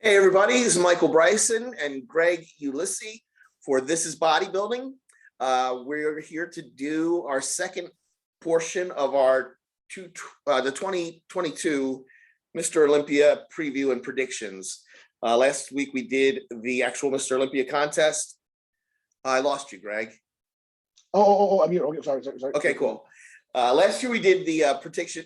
Hey everybody, this is Michael Bryson and Greg Ulysse for This is Bodybuilding. We're here to do our second portion of our the 2022 Mr. Olympia preview and predictions. Last week we did the actual Mr. Olympia contest. I lost you, Greg. I'm here. Okay, sorry. Okay, cool. Last year we did the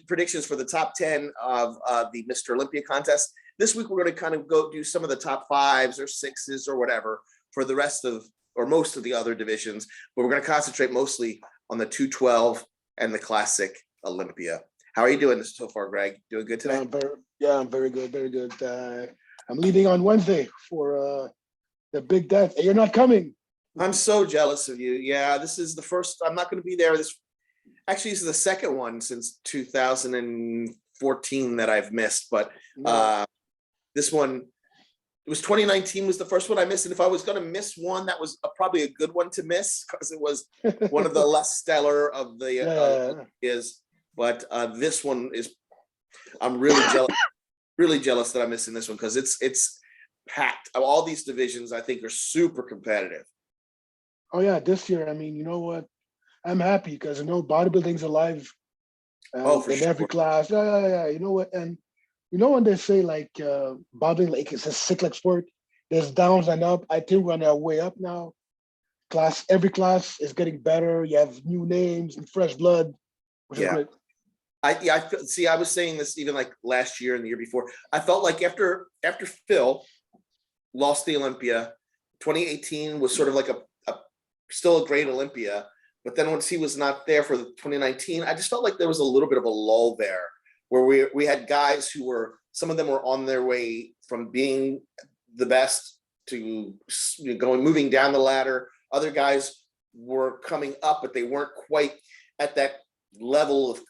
predictions for the top 10 of the Mr. Olympia contest. This week, we're going to kind of go do some of the top 5s or 6s or whatever for the rest of, or most of the other divisions, but we're going to concentrate mostly on the 212 and the classic Olympia. How are you doing so far, Greg? Doing good today? I'm very good, very good. I'm leaving on Wednesday for the big dance. Hey, you're not coming. I'm so jealous of you. Yeah, this is the first, I'm not going to be there. This is the second one since 2014 that I've missed, but this one, it was 2019 was the first one I missed. And if I was going to miss one, that was probably a good one to miss because it was one of the less stellar of the is. But this one is, I'm really jealous that I'm missing this one because it's packed. All these divisions I think are super competitive. Oh yeah, this year. I mean, you know what? I'm happy because bodybuilding's alive. For in sure. Every class. Yeah. You know what? And you know when they say like bodybuilding, like it's a cyclic sport. There's downs and up. I think we're on our way up now. Every class is getting better. You have new names and fresh blood, which is great. I was saying this even like last year and the year before. I felt like after Phil lost the Olympia, 2018 was sort of like still a great Olympia. But then once he was not there for the 2019, I just felt like there was a little bit of a lull there where we had guys who were, some of them were on their way from being the best to moving down the ladder. Other guys were coming up, but they weren't quite at that level of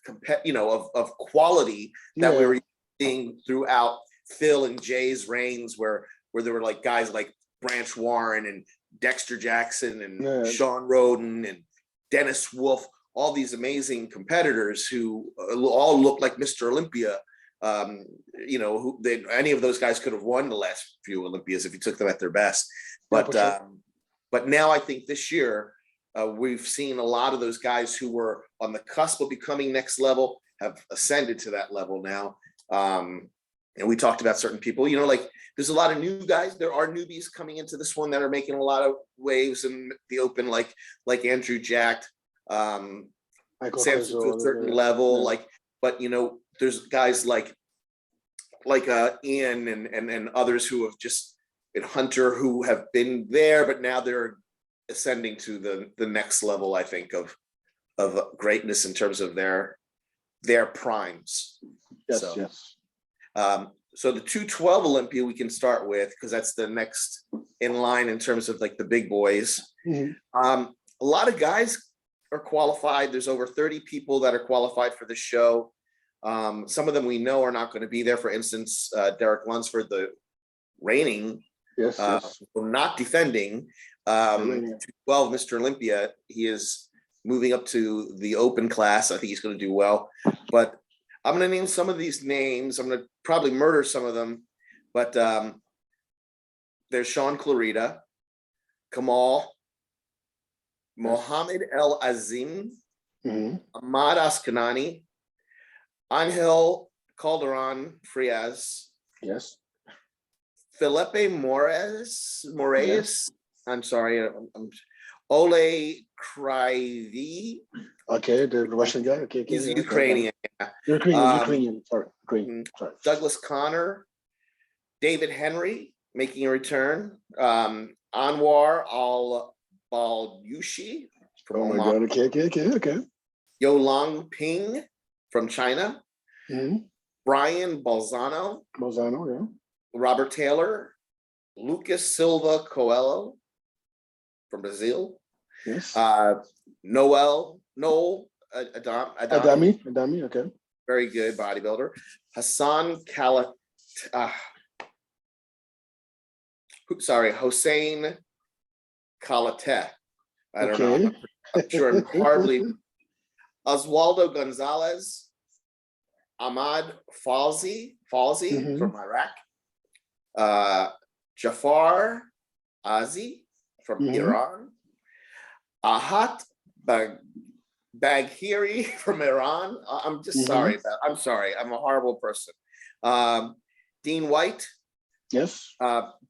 of quality that we were seeing throughout Phil and Jay's reigns, where there were like guys like Branch Warren and Dexter Jackson and Sean Roden and Dennis Wolf, all these amazing competitors who all look like Mr. Olympia. Any of those guys could have won the last few Olympias if you took them at their best. But but now I think this year we've seen a lot of those guys who were on the cusp of becoming next level have ascended to that level now. And we talked about certain people, like there's a lot of new guys. There are newbies coming into this one that are making a lot of waves in the open, like Andrew Jack, Samson to a certain level, but there's guys like Ian and others who have just been Hunter who have been there, but now they're ascending to the next level, I think, of greatness in terms of their primes. Yes. So the 212 Olympia we can start with because that's the next in line in terms of like the big boys. Mm-hmm. A lot of guys are qualified. There's over 30 people that are qualified for the show. Some of them we know are not going to be there. For instance, Derek Lunsford, the reigning, not defending, 212 Mr. Olympia. He is moving up to the open class. I think he's going to do well, but I'm going to name some of these names. I'm going to probably murder some of them, but there's Sean Clarita, Kamal, Mohammed El Azim, Ahmad Askanani, Angel Calderon Frias, Felipe Moraes. I'm sorry, Ole Kryvyi. Okay, the Russian guy. Okay, he's Ukrainian. Ukrainian. Sorry. Douglas Connor, David Henry making a return. Anwar Al-Balyushi from Oman. Okay. Yolang Ping from China. Brian Balzano. Robert Taylor. Lucas Silva Coelho from Brazil. Noel Adami, okay. Very good bodybuilder. Hossein Kalate. I don't know. I'm sure I'm hardly. Oswaldo Gonzalez. Ahmad Falzi from Iraq. Jafar Azi from Iran, Ahat Bagheri from Iran. I'm just sorry. I'm sorry. I'm a horrible person. Dean White. Yes.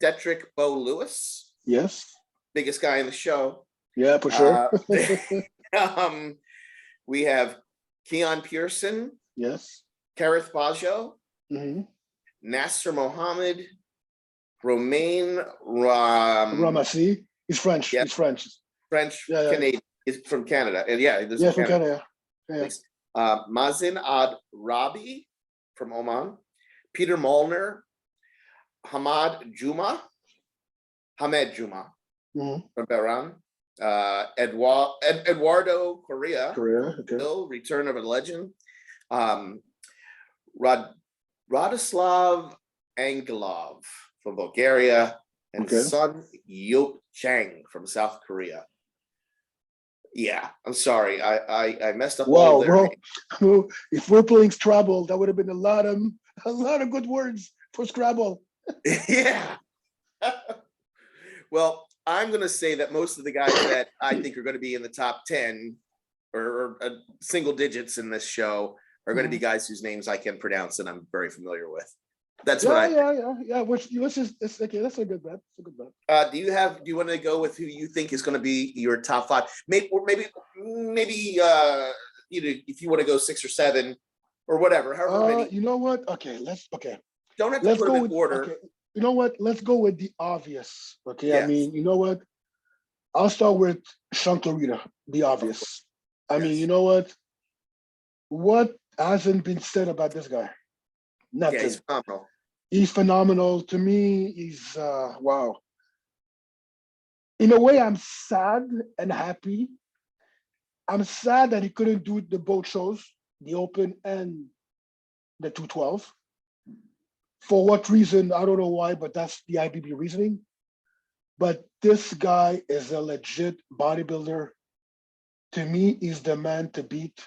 Detrick Bo Lewis. Yes. Biggest guy in the show. Yeah, for sure. We have Keon Pearson. Yes. Kareth Bajo. Nasser Mohammed. Romain Ramassi. He's French. Yeah. He's French. Canadian. Is from Canada. And yeah, this is from Canada. Yeah. Mazin Ad Rabi from Oman. Peter Molnar. Hamed Juma from Bahrain. Eduardo Correa. Still, return of a legend. Radislav Angelov from Bulgaria, and Sun Yop Chang from South Korea. Yeah, I'm sorry, I messed up. Wow, bro! If we're playing Scrabble, that would have been a lot of good words for Scrabble. Yeah. Well, I'm going to say that most of the guys that I think are going to be in the top 10 or single digits in this show are going to be guys whose names I can pronounce and I'm very familiar with. That's what Which is okay. That's a good bet. That's a good bet. Do you want to go with who you think is going to be your top 5? Maybe if you want to go 6 or 7 or whatever. However many. You know what? Don't have to put them in order. Okay. You know what? Let's go with the obvious. Okay. Yes. I mean, you know what? I'll start with Sean Clarita, the obvious. I mean, you know what? What hasn't been said about this guy? Nothing. Yeah, he's phenomenal. He's phenomenal. To me, he's wow. In a way, I'm sad and happy. I'm sad that he couldn't do the both shows, the Open and the 212. For what reason, I don't know why, but that's the IBB reasoning. But this guy is a legit bodybuilder. To me, he's the man to beat.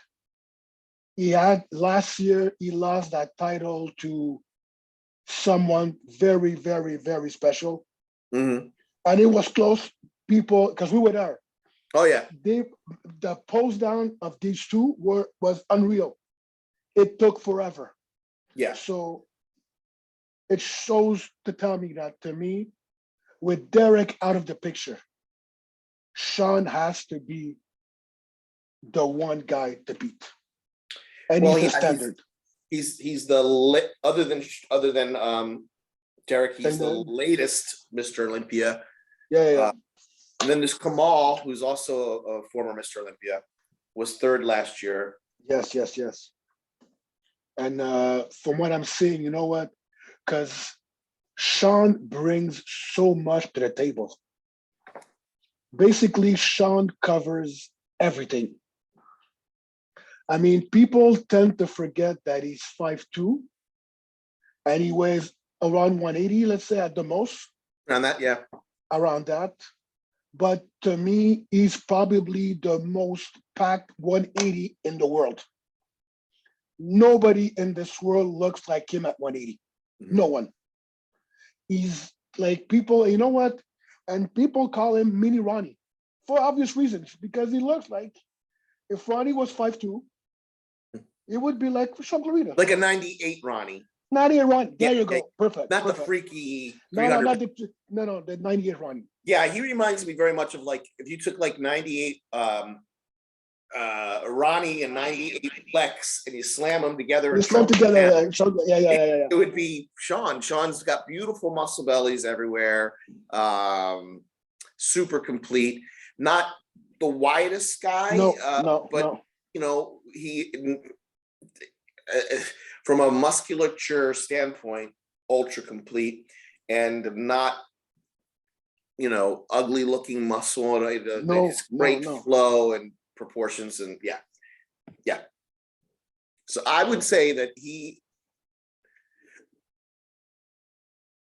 Last year, he lost that title to someone very, very, very special. And it was close, people, because we were there. Oh, yeah. The pose down of these two was unreal. It took forever. Yeah. So it shows to tell me that, to me, with Derek out of the picture, Sean has to be the one guy to beat. And he's the standard. He's the other than Derek, he's the latest Mr. Olympia. Yeah. And then there's Kamal, who's also a former Mr. Olympia, was 3rd last year. Yes. And from what I'm seeing, you know what? Because Sean brings so much to the table. Basically, Sean covers everything. I mean, people tend to forget that he's 5'2", and he weighs around 180, let's say at the most. Around that, yeah. Around that. But to me, he's probably the most packed 180 in the world. Nobody in this world looks like him at 180. No one. He's like, people, you know what? And people call him Mini Ronnie for obvious reasons, because he looks like, if Ronnie was 5'2", it would be like Sean Clarita. Like a 98 Ronnie. 98 Ronnie. There you go. Perfect. Not the freaky. No, the 98 Ronnie. Yeah, he reminds me very much of, like, if you took like 98 Ronnie and 98 Lex and you slam them together. You slam together. Yeah. It would be Sean. Sean's got beautiful muscle bellies everywhere. Super complete. Not the widest guy. But you know, he from a musculature standpoint, ultra complete, and not, you know, ugly looking muscle. Great flow and proportions, and yeah. So I would say that he,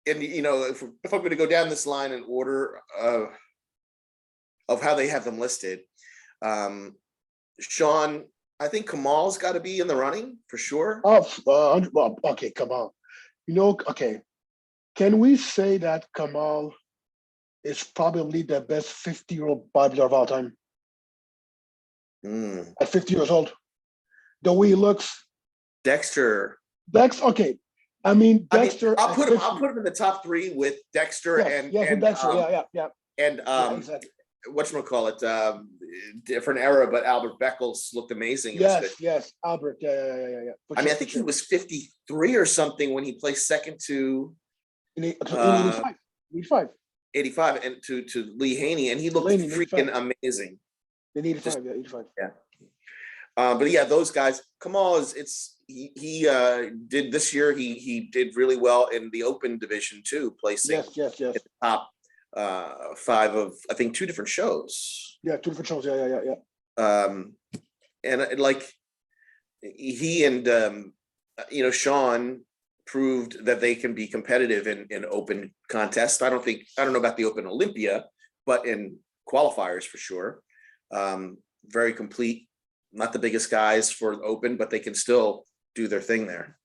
and you know, if I'm going to go down this line in order of how they have them listed, Sean, I think Kamal's got to be in the running for sure. Oh, well, okay, come on. You know, okay. Can we say that Kamal is probably the best 50-year-old bodybuilder of all time Mm. at 50 years old? The way he looks. Dexter. Okay. I mean, Dexter. I'll at put him. 50. I'll put him in the top three with Dexter Yes, yes, with Dexter. Yeah. and Yeah, exactly. whatchamacallit, different era, but Albert Beckles looked amazing in this Yes, picture. yes, Albert. Yeah. I mean, I think he was 53 or something when he placed second to in 85. 85. 85 and to Lee Haney, and he looked Laney, in freaking 85. amazing. In 85, yeah, 85. Yeah. But yeah, those guys, Kamal he did this year. He did really well in the open division too, placing Yes. in the top 5 of, I think, 2 different shows. Yeah, 2 different shows. Yeah. And like he and Sean proved that they can be competitive in open contests. I don't know about the Open Olympia, but in qualifiers for sure. Very complete. Not the biggest guys for open, but they can still do their thing there.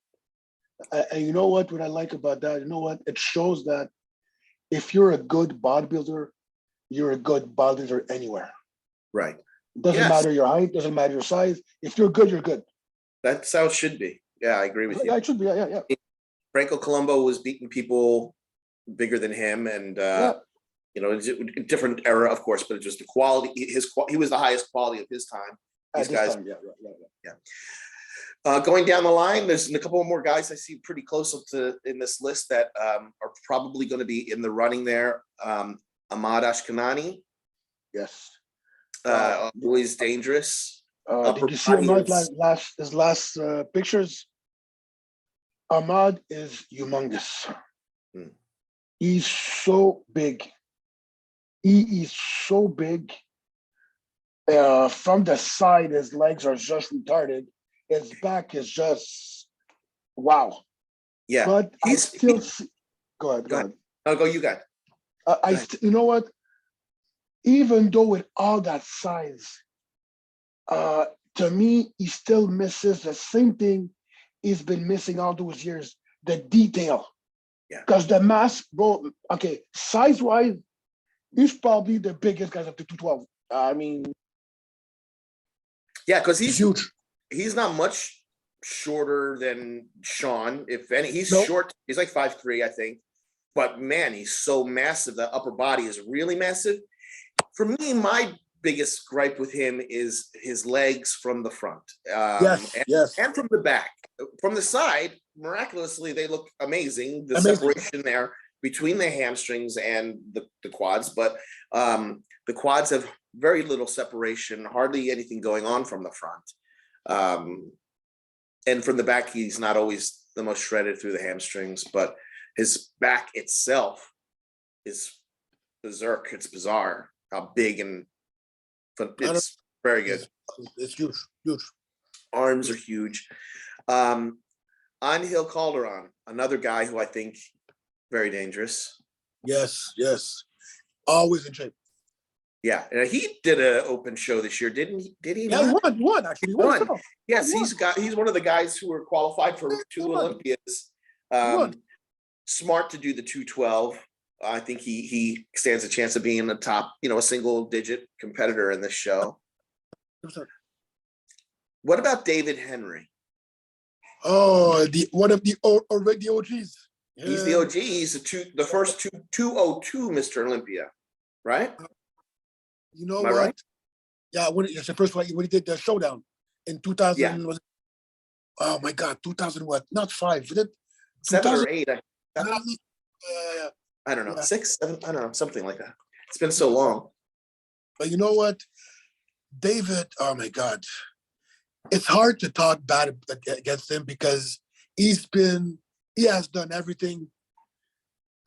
And you know what I like about that? You know what? It shows that if you're a good bodybuilder, you're a good bodybuilder anywhere. Right. Doesn't matter your height, doesn't matter your size. If you're good, you're good. That's how it should be. Yeah, I agree with you. Yeah, it should be. Yeah. Franco Colombo was beating people bigger than him, and it's a different era, of course, but it's just the quality. He was the highest quality of his time. These guys, yeah. Going down the line, there's a couple more guys I see pretty close to in this list that are probably going to be in the running there. Ahmad Ashkanani. Yes. Always dangerous. Did you see Ahmad's last pictures? Ahmad is humongous. He's so big. He is so big. From the side, his legs are just retarded. His back is just wow. Yeah, but I still see. Go ahead. I'll go. You got. You know what? Even though with all that size, to me, he still misses the same thing he's been missing all those years: the detail. Yeah. Because the mass, bro. Okay, size-wise, he's probably the biggest guy up to 212. I mean. Yeah, because he's huge. He's not much shorter than Sean. If any, he's short. He's like 5'3", I think. But man, he's so massive. The upper body is really massive. For me, my biggest gripe with him is his legs from the front. And from the back. From the side, miraculously, they look amazing. The separation there between the hamstrings and the quads. But the quads have very little separation, hardly anything going on from the front. And from the back, he's not always the most shredded through the hamstrings, but his back itself is berserk. It's bizarre how big, and it's very good. It's huge. Arms are huge. Angel Calderon, another guy who I think very dangerous. Yes. Always in shape. Yeah, and he did an open show this year, didn't he? Did he? Yeah, he won actually. He won. Yes, he's one of the guys who were qualified for 2 Olympias. Smart to do the 212. I think he stands a chance of being a top, a single digit competitor in this show. What about David Henry? Oh, one of the OGs. Yeah. He's the OG. He's the first 202 Mr. Olympia, right? You know what? Right? Yeah, it's the first one when he did the showdown in 2000. Yeah. Oh my God, 2000 what? Not 5. Was it 7 or 8? I don't know. Yeah. 6, 7. I don't know. Something like that. It's been so long. But you know what, David? Oh my God, it's hard to talk bad against him because he has done everything.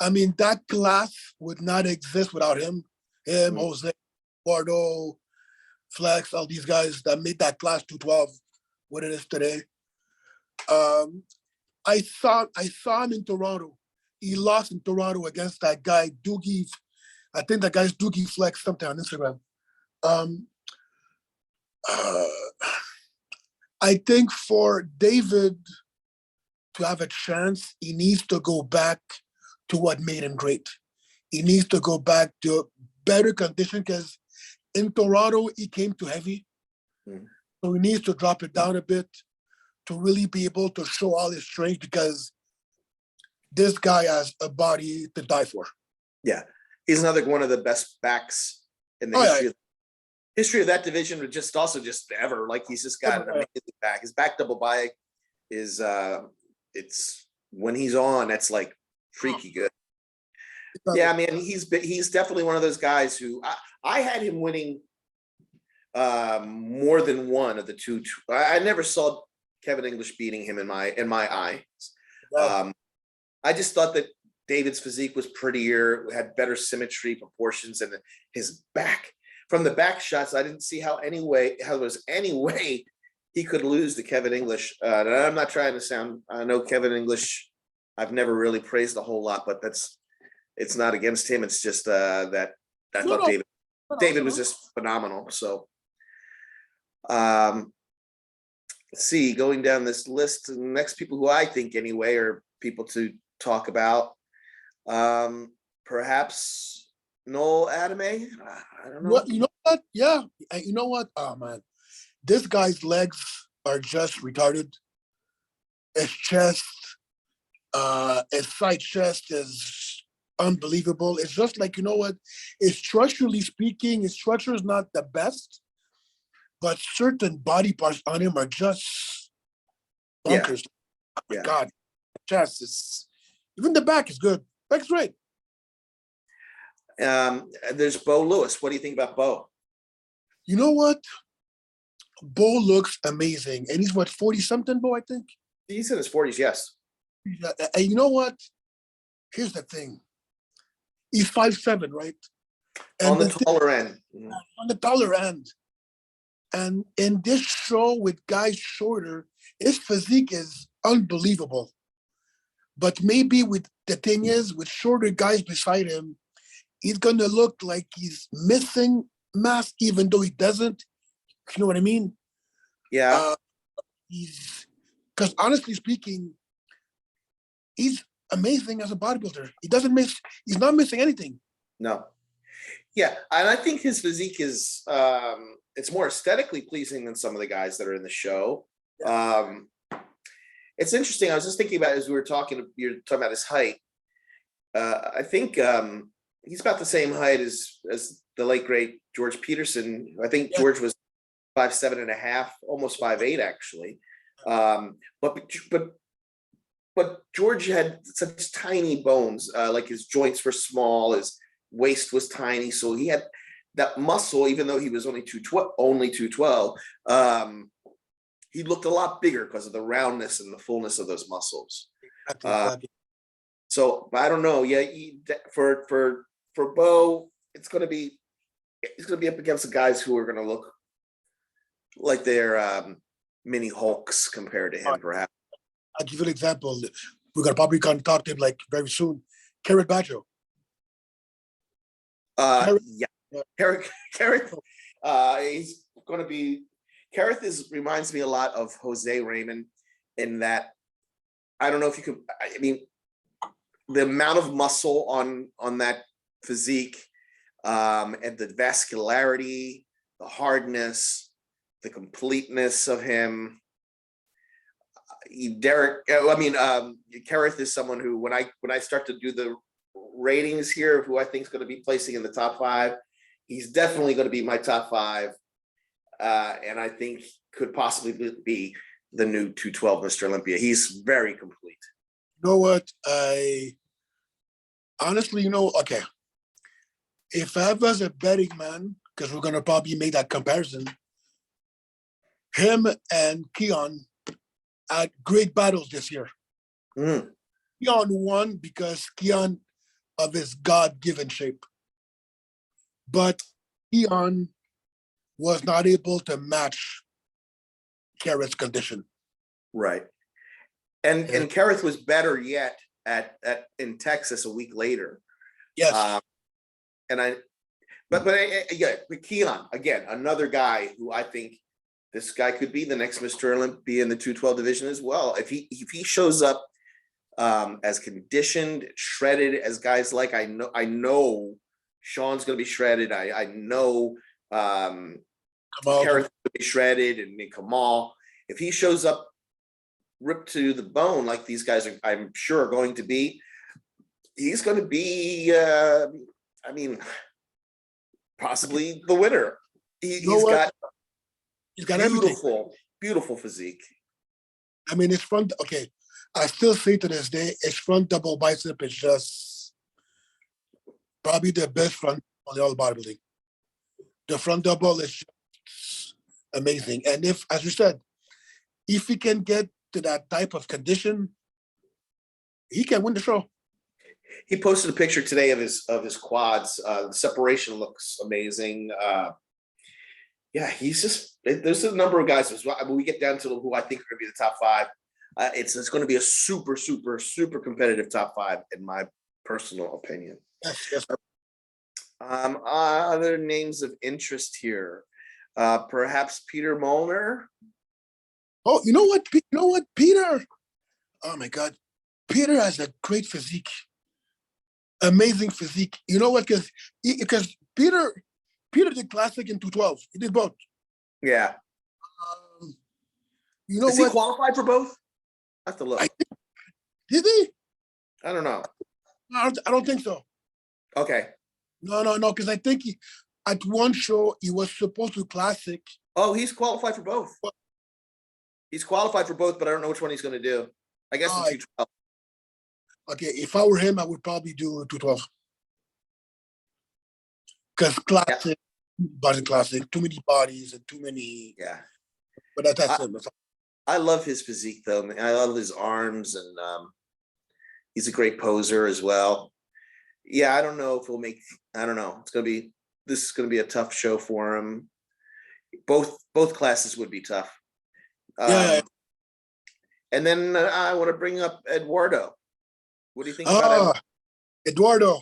I mean, that class would not exist without him. Jose, Eduardo, Flex, all these guys that made that class 212 what it is today. I saw him in Toronto. He lost in Toronto against that guy, Doogie. I think that guy's Doogie Flex sometime on Instagram. I think for David to have a chance, he needs to go back to what made him great. He needs to go back to better condition because in Toronto, he came too heavy. Mm. So he needs to drop it down a bit to really be able to show all his strength because this guy has a body to die for. Yeah. He's another one of the best backs in the history of that division, but just ever. Like he's just got an amazing back. His back double bike is it's when he's on, that's like freaky good. Yeah, I mean, he's definitely one of those guys who I had him winning more than one of the two. I never saw Kevin English beating him in my eyes. I just thought that David's physique was prettier, had better symmetry, proportions, and his back. From the back shots, I didn't see how there was any way he could lose to Kevin English. And I'm not trying to sound. I know Kevin English. I've never really praised a whole lot, but it's not against him. It's just that I thought David was just phenomenal. So, let's see, going down this list, the next people who I think anyway are people to talk about. Perhaps Noel Adame. I don't know. What, you know what? Yeah, you know what? Oh man, this guy's legs are just retarded. His chest, his side chest is unbelievable. It's just like, you know what? It's structurally speaking, his structure is not the best, but certain body parts on him are just bunkers. Oh my God, chest is, even the back is good. Back's great. There's Bo Lewis. What do you think about Bo? You know what? Bo looks amazing. And he's what, 40 something, Bo, I think? He's in his 40s, yes. And you know what? Here's the thing. He's 5'7", right? And on the taller end. On the taller end. And in this show with guys shorter, his physique is unbelievable. But maybe with the thing is, with shorter guys beside him, he's going to look like he's missing mass, even though he doesn't. You know what I mean? Yeah. Because honestly speaking, he's amazing as a bodybuilder. He's not missing anything. No. Yeah. And I think his physique is, it's more aesthetically pleasing than some of the guys that are in the show. Yeah. It's interesting. I was just thinking about, as we were talking, you're talking about his height. I think he's about the same height as the late great George Peterson. I think George was 5'7.5", almost 5'8", actually. But George had such tiny bones. Like his joints were small, his waist was tiny, so he had that muscle. Even though he was only 212, he looked a lot bigger because of the roundness and the fullness of those muscles. So I don't know. Yeah, for Bo, he's going to be up against the guys who are going to look like they're mini Hulks compared to him, perhaps. I'll give you an example. We're going to probably talk to him like very soon. Carrot Baggio. Carrot. He's going to be. Carrot reminds me a lot of Jose Raymond in that, I don't know if you could. I mean, the amount of muscle on that physique, and the vascularity, the hardness, the completeness of him. Kareth is someone who, when I start to do the ratings here of who I think is going to be placing in the top 5, he's definitely going to be my top 5, and I think could possibly be the new 212 Mr. Olympia. He's very complete. You know what? Honestly, okay. If I was a betting man, because we're going to probably make that comparison, him and Keon had great battles this year. Keon won because Keon of his God-given shape. But Keon was not able to match Kareth's condition. Right. And Kareth was better yet in Texas a week later. Yes. But Keon, again, another guy who I think this guy could be the next Mr. Olympia in the 212 division as well. If he shows up as conditioned, shredded as guys like I know Sean's going to be shredded. I know Karen's going to be shredded, and Kamal. If he shows up ripped to the bone like these guys are, I'm sure, are going to be, he's going to be, I mean, possibly the winner. He's got beautiful, beautiful physique. I mean, his front, okay, I still say to this day, his front double bicep is just probably the best front on the all bodybuilding. The front double is just amazing. And if, as you said, if he can get to that type of condition, he can win the show. He posted a picture today of his quads. The separation looks amazing. Yeah, he's just, there's a number of guys. When we get down to who I think are going to be the top five, it's going to be a super, super, super competitive top five, in my personal opinion. Yes. Other names of interest here, perhaps Peter Molnar. Oh, you know what, Peter? Oh my God, Peter has a great physique, amazing physique. You know what? Because Peter did classic in 212. He did both. Yeah. You know Is he qualified for both? I have to look. Did he? I don't know. I don't think so. Okay. No, because I think at one show he was supposed to classic. Oh, he's qualified for both. He's qualified for both, but I don't know which one he's going to do. I guess the 212. Okay, if I were him, I would probably do 212. Because classic, body classic, too many bodies and too many. Yeah. But that's him. I love his physique, though. I love his arms, and he's a great poser as well. Yeah, I don't know if we'll make. I don't know. This is going to be a tough show for him. Both classes would be tough. Yeah. And then I want to bring up Eduardo. What do you think about Eduardo?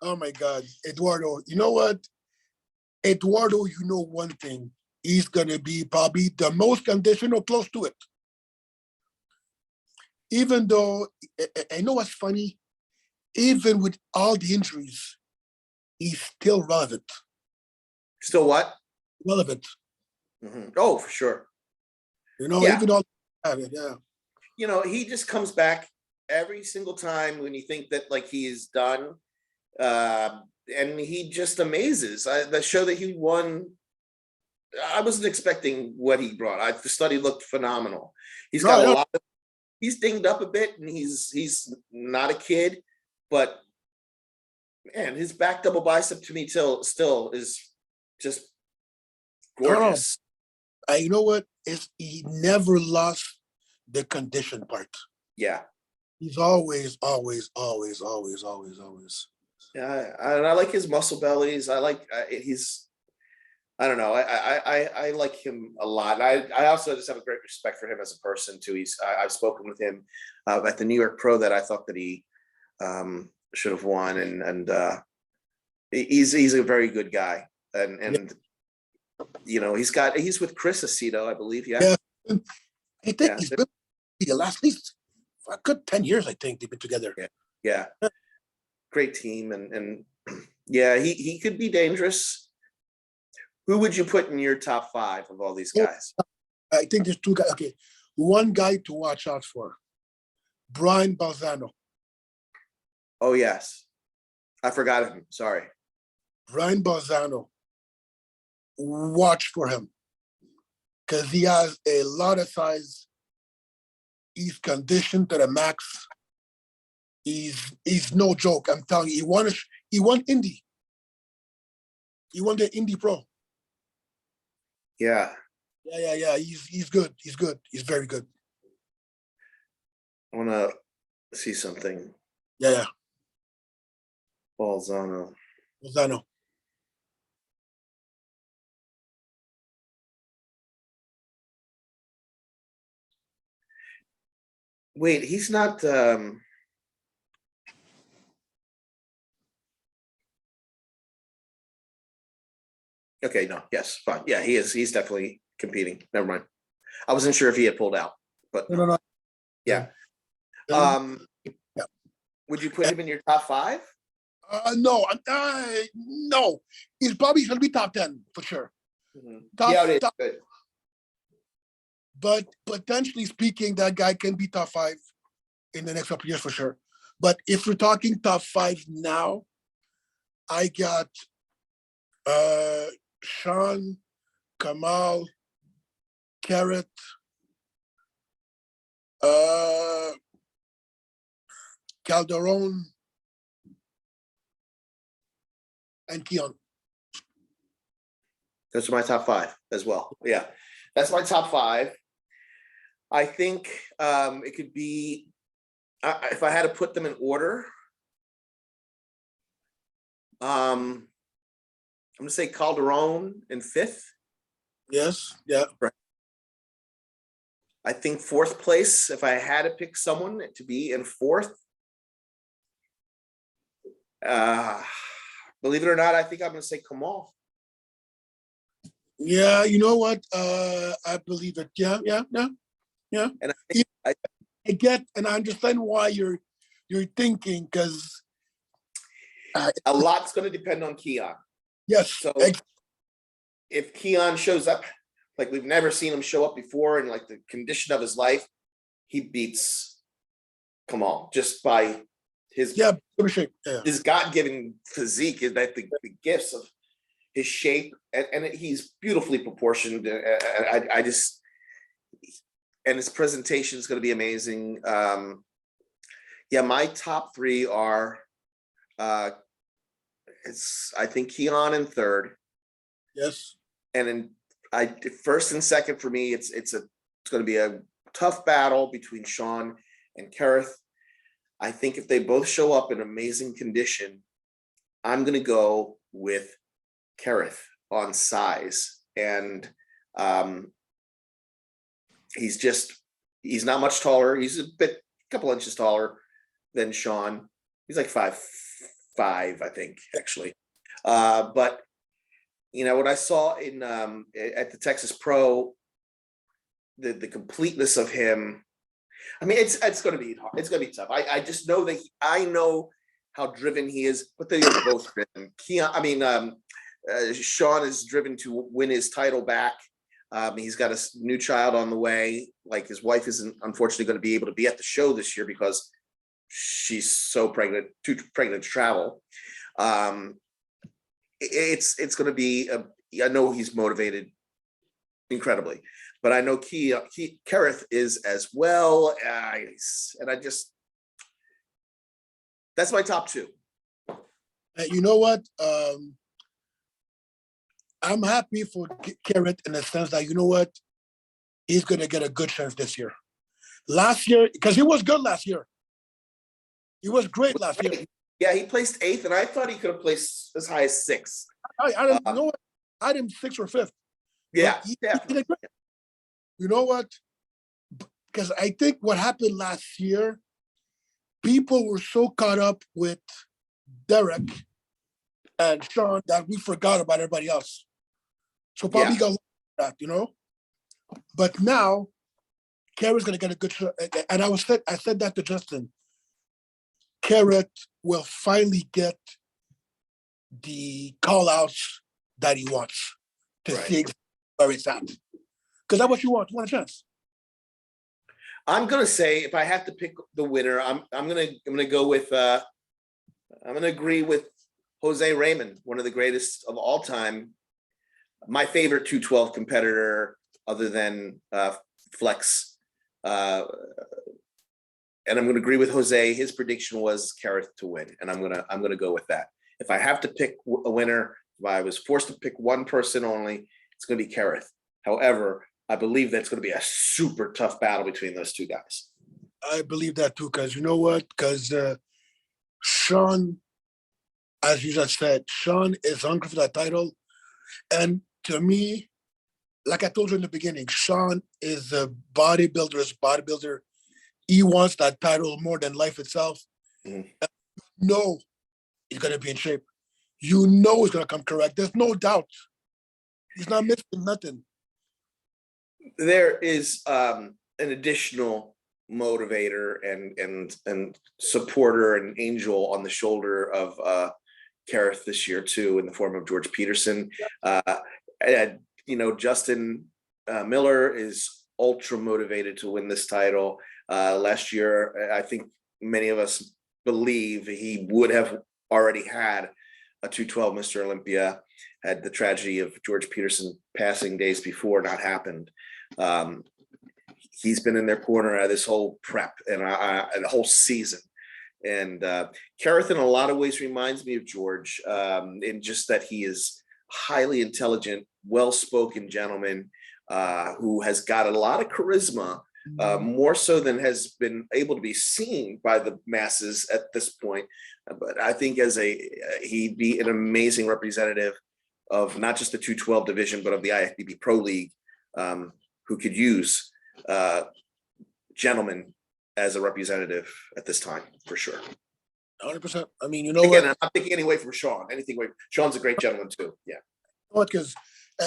Oh my God, Eduardo. You know what? Eduardo, you know one thing. He's going to be probably the most conditioned or close to it. Even though, I know what's funny, even with all the injuries, he's still relevant. Still what? Relevant. Mm-hmm. Oh, for sure. You know, even though, yeah. You know, he just comes back every single time when you think that like he is done. And he just amazes. The show that he won, I wasn't expecting what he brought. The study looked phenomenal. He's got a lot of, he's dinged up a bit, and he's not a kid, but man, his back double bicep to me still is just gorgeous. You know what? He never lost the condition part. Yeah. He's always. Yeah, I like his muscle bellies. I like I don't know. I like him a lot. I also just have a great respect for him as a person too. I've spoken with him at the New York Pro that I thought that he should have won, and he's a very good guy, and you know, he's with Chris Aceto, I believe. Yeah. I think he's been the last least for a good 10 years. I think they've been together. Yeah. Great team, and yeah, he could be dangerous. Who would you put in your top five of all these guys? I think there's two guys. Okay, one guy to watch out for, Brian Balzano. Oh yes, I forgot him. Sorry, Brian Balzano. Watch for him because he has a lot of size. He's conditioned to the max. He's no joke. I'm telling you, he won Indy. He won the Indy Pro. Yeah. He's good. He's very good. I want to see something. Yeah. Balzano. Wait, he's not. Okay, no, yes, fine. Yeah, he is. He's definitely competing. Never mind. I wasn't sure if he had pulled out, but no. Yeah. Yeah. Would you put him in your top 5? No, no. He's probably going to be top 10 for sure. Yeah, it is Top, good. but potentially speaking, that guy can be top 5 in the next couple of years for sure. But if we're talking top 5 now, I got Sean, Kamal, Carrot, Calderon, and Keon. Those are my top 5 as well. Yeah, that's my top 5. I think it could be, if I had to put them in order, I'm gonna say Calderon in 5th. Yes, yeah. I think 4th place, if I had to pick someone to be in 4th, believe it or not, I think I'm gonna say Kamal. Yeah, you know what? I believe it. Yeah. And I get, and I understand why you're thinking, because a lot's going to depend on Keon. yes. So if Keon shows up like we've never seen him show up before, and like the condition of his life, he beats Kamal just by his his God-given physique, that the gifts of his shape, and he's beautifully proportioned. I just, and his presentation is going to be amazing. Yeah, my top 3 are, I think Keon in 3rd. Yes. And then 1st and 2nd for me, it's going to be a tough battle between Sean and Kareth. I think if they both show up in amazing condition, I'm going to go with Kareth on size. And he's not much taller. He's a couple inches taller than Sean. He's like 5'5", I think, actually. But you know what I saw in at the Texas Pro, the completeness of him. I mean, it's going to be hard. It's going to be tough. I just know that I know how driven he is, but they are both driven. Sean is driven to win his title back. He's got a new child on the way. Like, his wife isn't unfortunately going to be able to be at the show this year because she's so pregnant, too pregnant to travel. It's going to be I know he's motivated incredibly, but I know Kareth is as well. And that's my top 2. You know what? I'm happy for Kareth in the sense that, you know what, he's going to get a good chance this year. Last year, because he was good last year. He was great last year. Yeah, he placed 8th, and I thought he could have placed as high as 6th. I don't know. I had him 6th or 5th. Yeah, he did great. You know what? Because I think what happened last year, people were so caught up with Derek and Sean that we forgot about everybody else. So probably got that, you know. But now, Kareth's gonna get a good shot. And I said that to Justin. Kareth will finally get the call outs that he wants to see exactly where it's at. Because that's what you want. You want a chance. I'm gonna say, if I have to pick the winner, I'm gonna go with I'm gonna agree with Jose Raymond, one of the greatest of all time. My favorite 212 competitor, other than Flex. And I'm going to agree with Jose. His prediction was Kareth to win, and I'm gonna go with that. If I have to pick a winner, if I was forced to pick one person only, it's going to be Kareth. However, I believe that's going to be a super tough battle between those 2 guys. I believe that too, because you know what? Because Sean, as you just said, Sean is hungry for that title, and to me, like I told you in the beginning, Sean is a bodybuilder's bodybuilder. He wants that title more than life itself. Mm. No, he's going to be in shape. You know he's going to come correct. There's no doubt. He's not missing nothing. There is an additional motivator and supporter and angel on the shoulder of Kareth this year too, in the form of George Peterson. And, you know, Justin Miller is ultra motivated to win this title. Last year, I think many of us believe he would have already had a 212 Mr. Olympia had the tragedy of George Peterson passing days before not happened. He's been in their corner this whole prep and the whole season. And Kareth in a lot of ways reminds me of George in just that he is highly intelligent, well-spoken gentleman who has got a lot of charisma, more so than has been able to be seen by the masses at this point. But I think he'd be an amazing representative of not just the 212 division, but of the IFBB Pro League, who could use gentlemen as a representative at this time, for sure. 100%. I mean, you know Again, what? I'm not taking any away from Sean. Anything away. Sean's a great gentleman too. Yeah. Because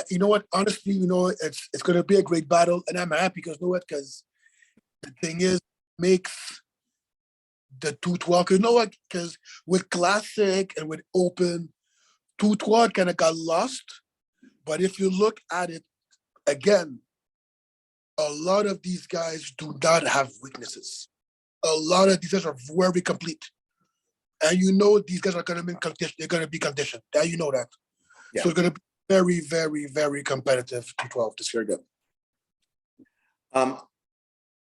you know what? Honestly, you know, it's going to be a great battle, and I'm happy because you know what? Because the thing is, makes the 212. You know what? Because with Classic and with Open, 212 kind of got lost. But if you look at it again, a lot of these guys do not have weaknesses. A lot of these guys are very complete. And you know these guys are going to be conditioned. They're going to be conditioned. Yeah, you know that. Yeah. So it's going to be very, very, very competitive 212 this year again.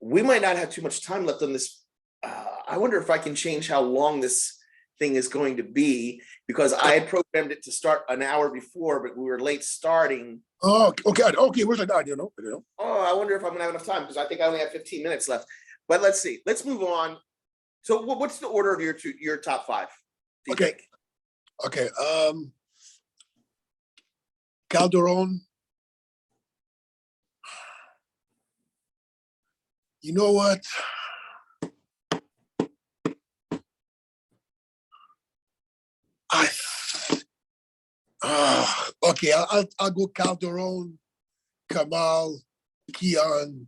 We might not have too much time left on this. I wonder if I can change how long this thing is going to be, because I had programmed it to start an hour before, but we were late starting. Oh, okay. Where's that? I don't know. Oh, I wonder if I'm gonna have enough time, because I think I only have 15 minutes left. But let's see. Let's move on. So, what's the order of your top five? Okay. Okay. Calderon. You know what? Okay. I'll go Calderon, Kamal, Keon,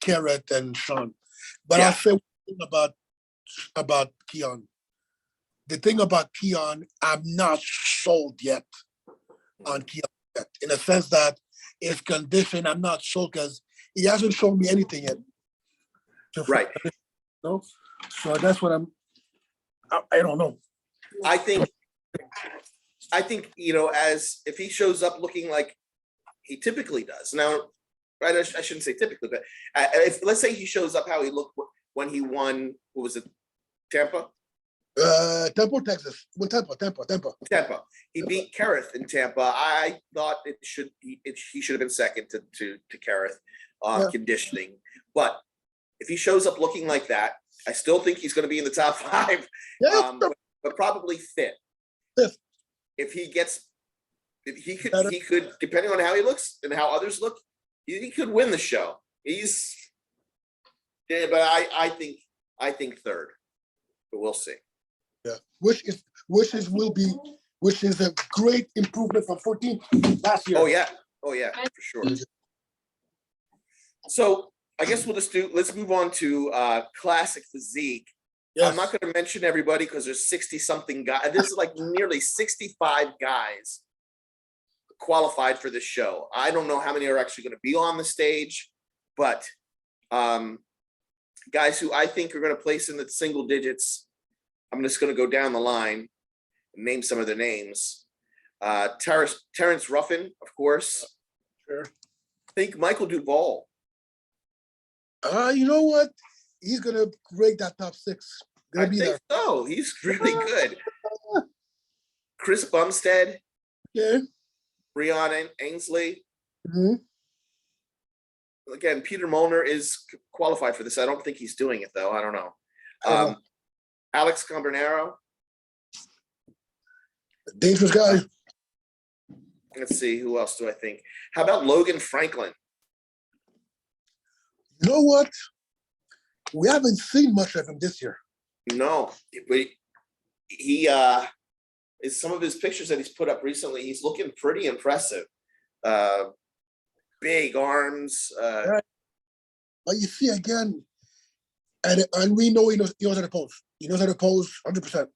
Kareth, and Sean. But I'll say one thing about Keon. The thing about Keon, I'm not sold yet on Keon yet, in a sense that his condition, I'm not sold because he hasn't shown me anything yet. Right. No, so that's what I don't know. I think you know, as if he shows up looking like he typically does now, right? I shouldn't say typically, but if let's say he shows up how he looked when he won, what was it, Tampa? Temple, Texas. Well, Tampa. He beat Kareth in Tampa. I thought he should have been second to Kareth conditioning. But if he shows up looking like that, I still think he's going to be in the top five. Yeah, but probably fifth. Fifth. If he could, depending on how he looks and how others look, he could win the show. But I think third. But we'll see. Yeah, which is a great improvement from 14 last year. Oh yeah, for sure. So I guess let's move on to classic physique. Yes. I'm not going to mention everybody because there's 60 something guys. This is like nearly 65 guys qualified for this show. I don't know how many are actually going to be on the stage, but guys who I think are going to place in the single digits. I'm just going to go down the line and name some of the names. Terrence Ruffin, of course. Sure. I think Michael Duvall. You know what? He's going to break that top six. I think so. He's really good. Chris Bumstead. Yeah. Breon Ainsley. Mm-hmm. Again, Peter Molnar is qualified for this. I don't think he's doing it, though. I don't know. Alex Cambronero. Dangerous guy. Let's see. Who else do I think? How about Logan Franklin? You know what? We haven't seen much of him this year. No, but he is some of his pictures that he's put up recently. He's looking pretty impressive. Big arms. Right. But you see again, and we know he knows how to pose. He knows how to pose 100%.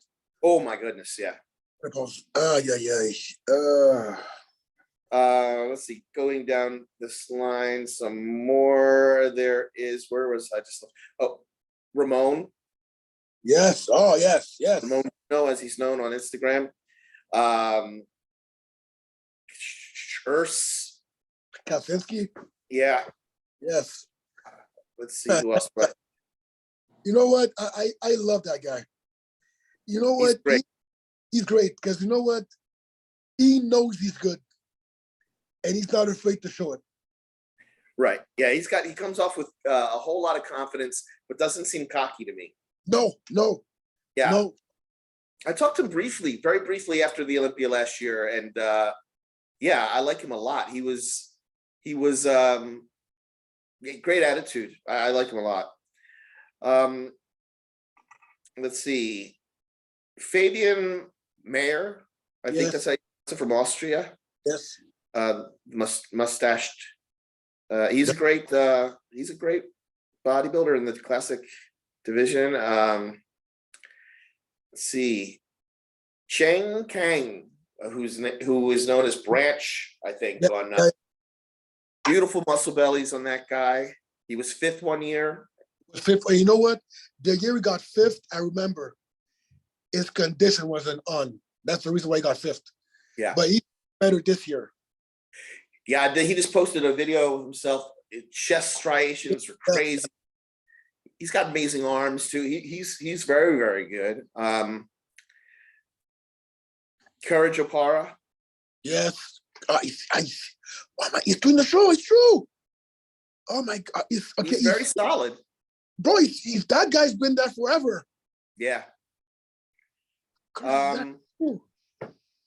Oh my goodness, yeah. How to pose. Yeah. Let's see, going down this line some more. There is, where was I just? Oh, Ramon. Yes. Oh, yes. Ramon, as he's known on Instagram. Urs. Kaczynski. Yeah. Yes. Let's see who else. But You know what? I love that guy. You know what? He's great because you know what? He knows he's good, and he's not afraid to show it. Right. Yeah, he comes off with a whole lot of confidence, but doesn't seem cocky to me. No. Yeah. No. I talked to him very briefly after the Olympia last year, and yeah, I like him a lot. He was great attitude. I like him a lot. Let's see, Fabian Mayer. I think that's how you pronounce it, from Austria. Yes. Mustached. He's a great bodybuilder in the classic division. Let's see, Cheng Kang, who is known as Branch, I think. On beautiful muscle bellies on that guy. He was 5th one year. 5th. You know what? The year he got 5th, I remember his condition wasn't on. That's the reason why he got 5th. Yeah. But he's better this year. Yeah, he just posted a video of himself. Chest striations are crazy. He's got amazing arms too. He's very, very good. Courage Opara. Yes. He's doing the show. It's true. Oh my God. He's very solid. Bro, he's that guy's been there forever. Yeah.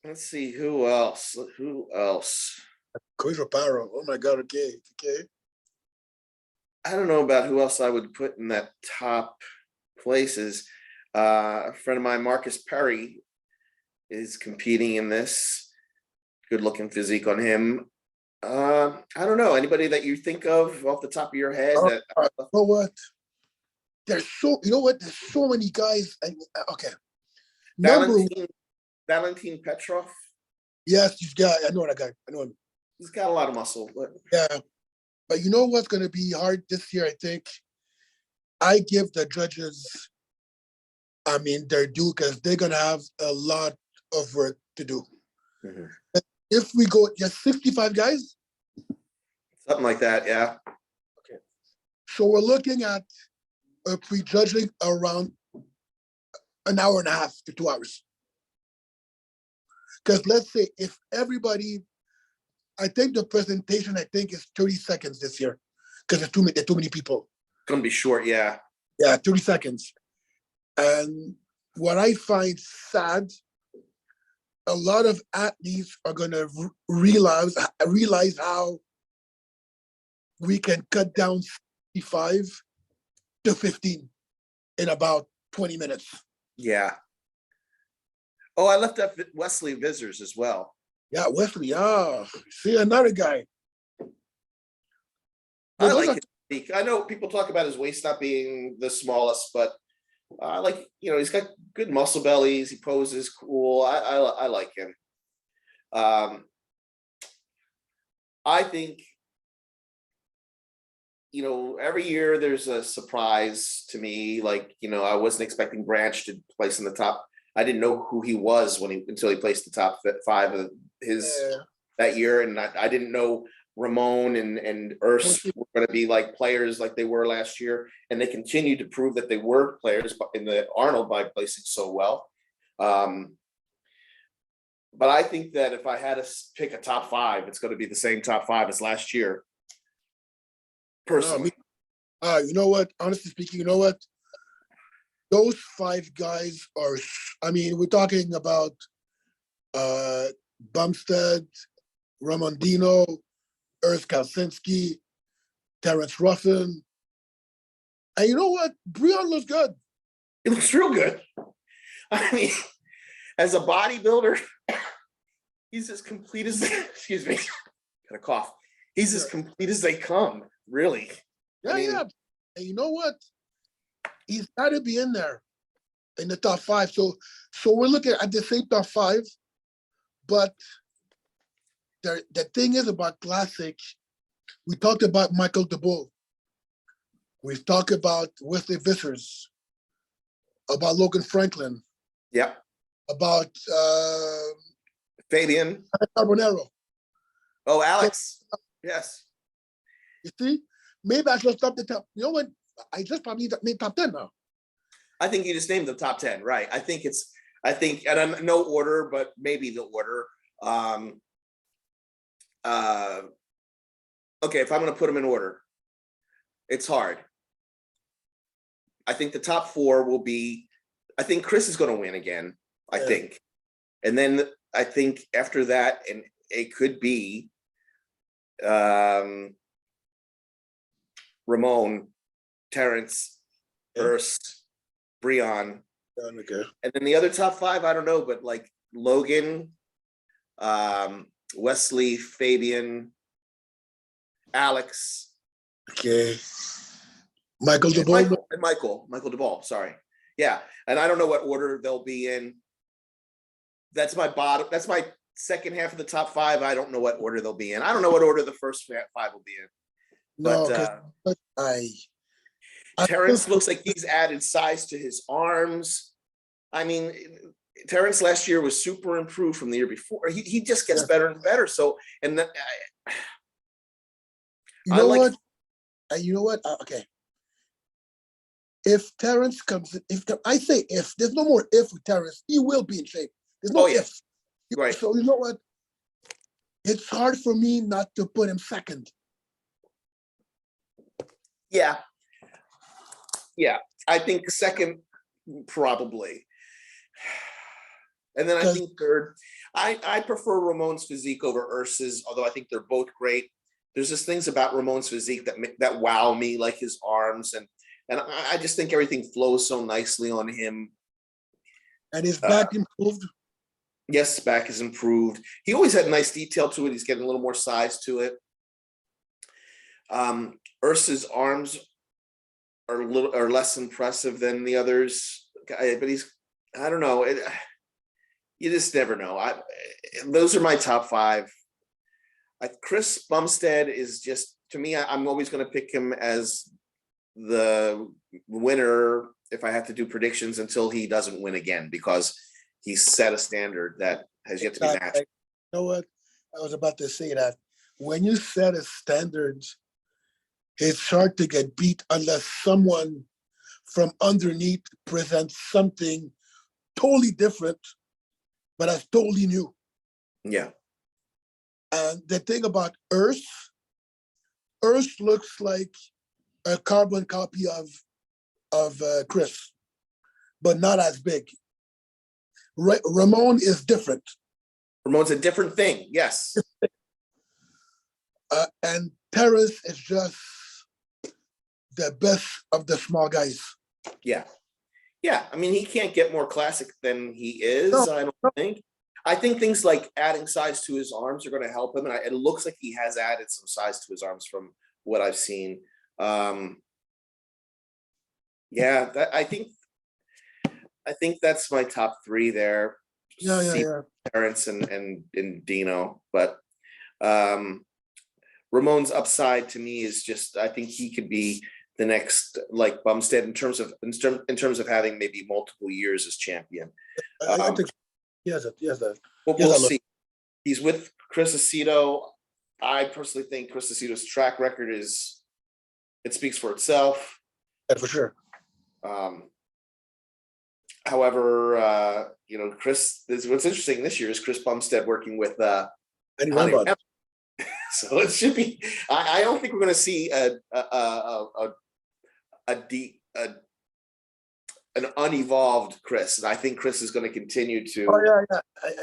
Let's see, who else? Coach Opara. Oh my God. Okay. I don't know about who else I would put in that top places. A friend of mine, Marcus Perry, is competing in this. Good looking physique on him. I don't know. Anybody that you think of off the top of your head? You know what? There's so many guys. Okay. Valentin Petrov. Yes, I know that guy. I know him. He's got a lot of muscle. But... Yeah. But you know what's going to be hard this year, I think? I give the judges, their due, because they're going to have a lot of work to do. Mm-hmm. If we go just 65 guys? Something like that, yeah. Okay. So we're looking at a prejudging around an hour and a half to 2 hours. Because let's say if everybody, I think the presentation, is 30 seconds this year because there's too many people. It's going to be short, yeah. Yeah, 30 seconds. And what I find sad, a lot of athletes are going to realize how we can cut down 65 to 15 in about 20 minutes. Yeah. Oh, I left up Wesley Vissers as well. Yeah, Wesley. See, another guy. I like it. I know people talk about his waist not being the smallest, but I like, he's got good muscle bellies. He poses cool. I like him. I think, every year there's a surprise to me. Like, I wasn't expecting Branch to place in the top. I didn't know who he was until he placed the top 5 of his that year, and I didn't know Ramon and Urs were going to be like players like they were last year, and they continued to prove that they were players in the Arnold by placing so well. But I think that if I had to pick a top 5, it's going to be the same top 5 as last year. Personally, you know what? Honestly speaking, you know what? Those 5 guys are. We're talking about Bumstead, Ramondino, Urs Kaczynski, Terrence Ruffin. And you know what? Breon looks good. It looks real good. As a bodybuilder, he's as complete as excuse me, got a cough. He's as complete as they come, really. Yeah, yeah. And you know what? He's got to be in there in the top 5. So we're looking at the same top 5, but the thing is about classic. We talked about Michael DeBull. We've talked about Wesley Vissers, about Logan Franklin, Yeah. about Fabian. Carbonero. Oh, Alex. Yes. You see, maybe I should stop the top. You know what? I just probably made top 10 now. I think you just named the top 10, right? I think, and I'm no order, but maybe the order. Okay, if I'm going to put them in order, it's hard. I think the top 4 will be, I think Chris is going to win again, I think. And then I think after that, and it could be Ramon, Terrence, Urs, Breon. Okay. And then the other top 5, I don't know, but like Logan, Wesley, Fabian, Alex. Okay. Michael And DeBull. Michael DeBull, sorry. Yeah. And I don't know what order they'll be in. That's my bottom. That's my second half of the top 5. I don't know what order they'll be in. I don't know what order the first 5 will be in. But Terrence looks like he's added size to his arms. I mean, Terrence last year was super improved from the year before. He just gets better and better. So, and you know what? You know what? Okay. If Terrence comes, I say if, there's no more if with Terrence, he will be in shape. There's no if. Right. So you know what? It's hard for me not to put him second. Yeah. Yeah. I think second, probably. And then I think third, I prefer Ramon's physique over Ursa's, although I think they're both great. There's just things about Ramon's physique that wow me, like his arms, and I just think everything flows so nicely on him. And his back improved. Yes, back is improved. He always had nice detail to it. He's getting a little more size to it. Ursa's arms are less impressive than the others, but I don't know. You just never know. Those are my top 5. Chris Bumstead is just, to me, I'm always going to pick him as the winner if I have to do predictions until he doesn't win again, because he's set a standard that has yet to be matched. You know what? I was about to say that. When you set a standard, it's hard to get beat unless someone from underneath presents something totally different, but that's totally new. Yeah. And the thing about Urs looks like a carbon copy of Chris, but not as big. Ramon is different. Ramon's a different thing. Yes. And Terrence is just the best of the small guys. Yeah. Yeah. I mean, he can't get more classic than he is. No, I don't think. I think things like adding size to his arms are going to help him. And it looks like he has added some size to his arms from what I've seen. Yeah, I think that's my top 3 there. Yeah. Terrence and Dino. But Ramon's upside to me is just, I think he could be the next like Bumstead in terms of having maybe multiple years as champion. I think he has that. We'll see. He's with Chris Aceto. I personally think Chris Aceto's track record speaks for itself. Yeah, for sure. However, Chris, what's interesting this year is Chris Bumstead working with Eddie Rambod. So it should be. I don't think we're going to see an unevolved Chris, and I think Chris is going to continue to. Oh yeah.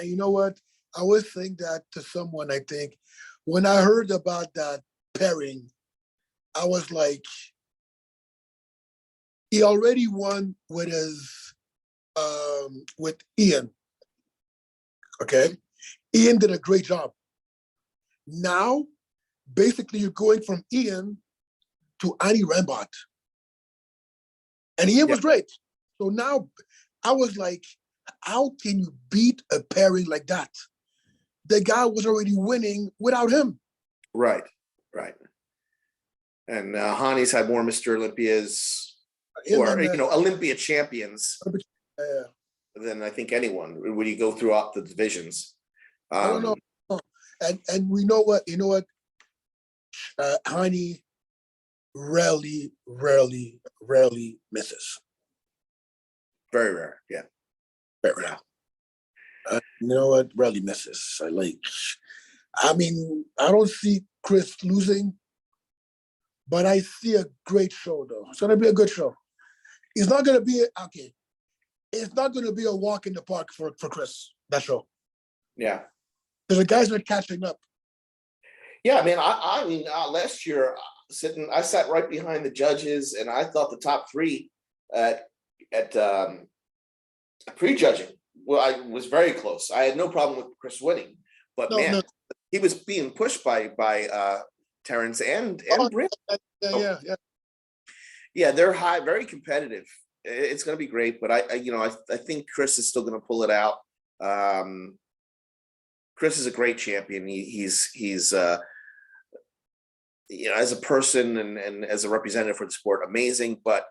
You know what? I was saying that to someone. I think when I heard about that pairing, I was like, he already won with with Ian. Okay, Ian did a great job. Now, basically, you're going from Ian to Annie Rambot. And he was great. So now I was like, how can you beat a pairing like that? The guy was already winning without him. Right. And Hani's had more Mr. Olympias or Olympia champions than I think anyone when you go throughout the divisions. I don't know. And we know what, Hani rarely misses. Very rare. Yeah. Very rare. You know what? Rarely misses. I don't see Chris losing, but I see a great show though. It's gonna be a good show. It's not gonna be It's not gonna be a walk in the park for Chris, that show. Yeah. Because the guys are catching up. Yeah, man. I mean, last year I sat right behind the judges, and I thought the top three at prejudging, well, I was very close. I had no problem with Chris winning, but he was being pushed by Terrence and Britt. Yeah, they're high, very competitive. It's going to be great, but I think Chris is still going to pull it out. Chris is a great champion. He's as a person and as a representative for the sport, amazing, but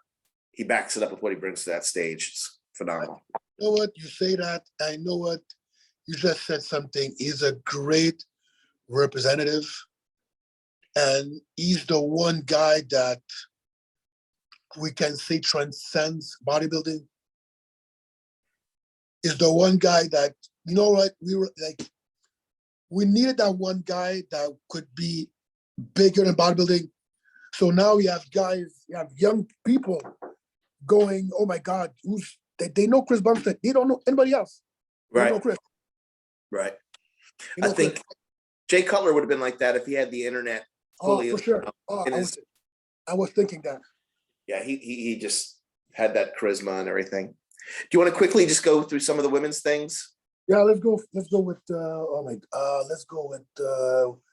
he backs it up with what he brings to that stage. It's phenomenal. You know what? You say that. I know what you just said something. He's a great representative. And he's the one guy that we can say transcends bodybuilding. Is the one guy that, we needed that one guy that could be bigger than bodybuilding. So now we have young people going, oh my God, they know Chris Bumstead. They don't know anybody else. They Right. know Chris. Right. I think Jay Cutler would have been like that if he had the internet fully. For sure. I was thinking that. Yeah, he just had that charisma and everything. Do you want to quickly just go through some of the women's things? Yeah, let's go with let's go with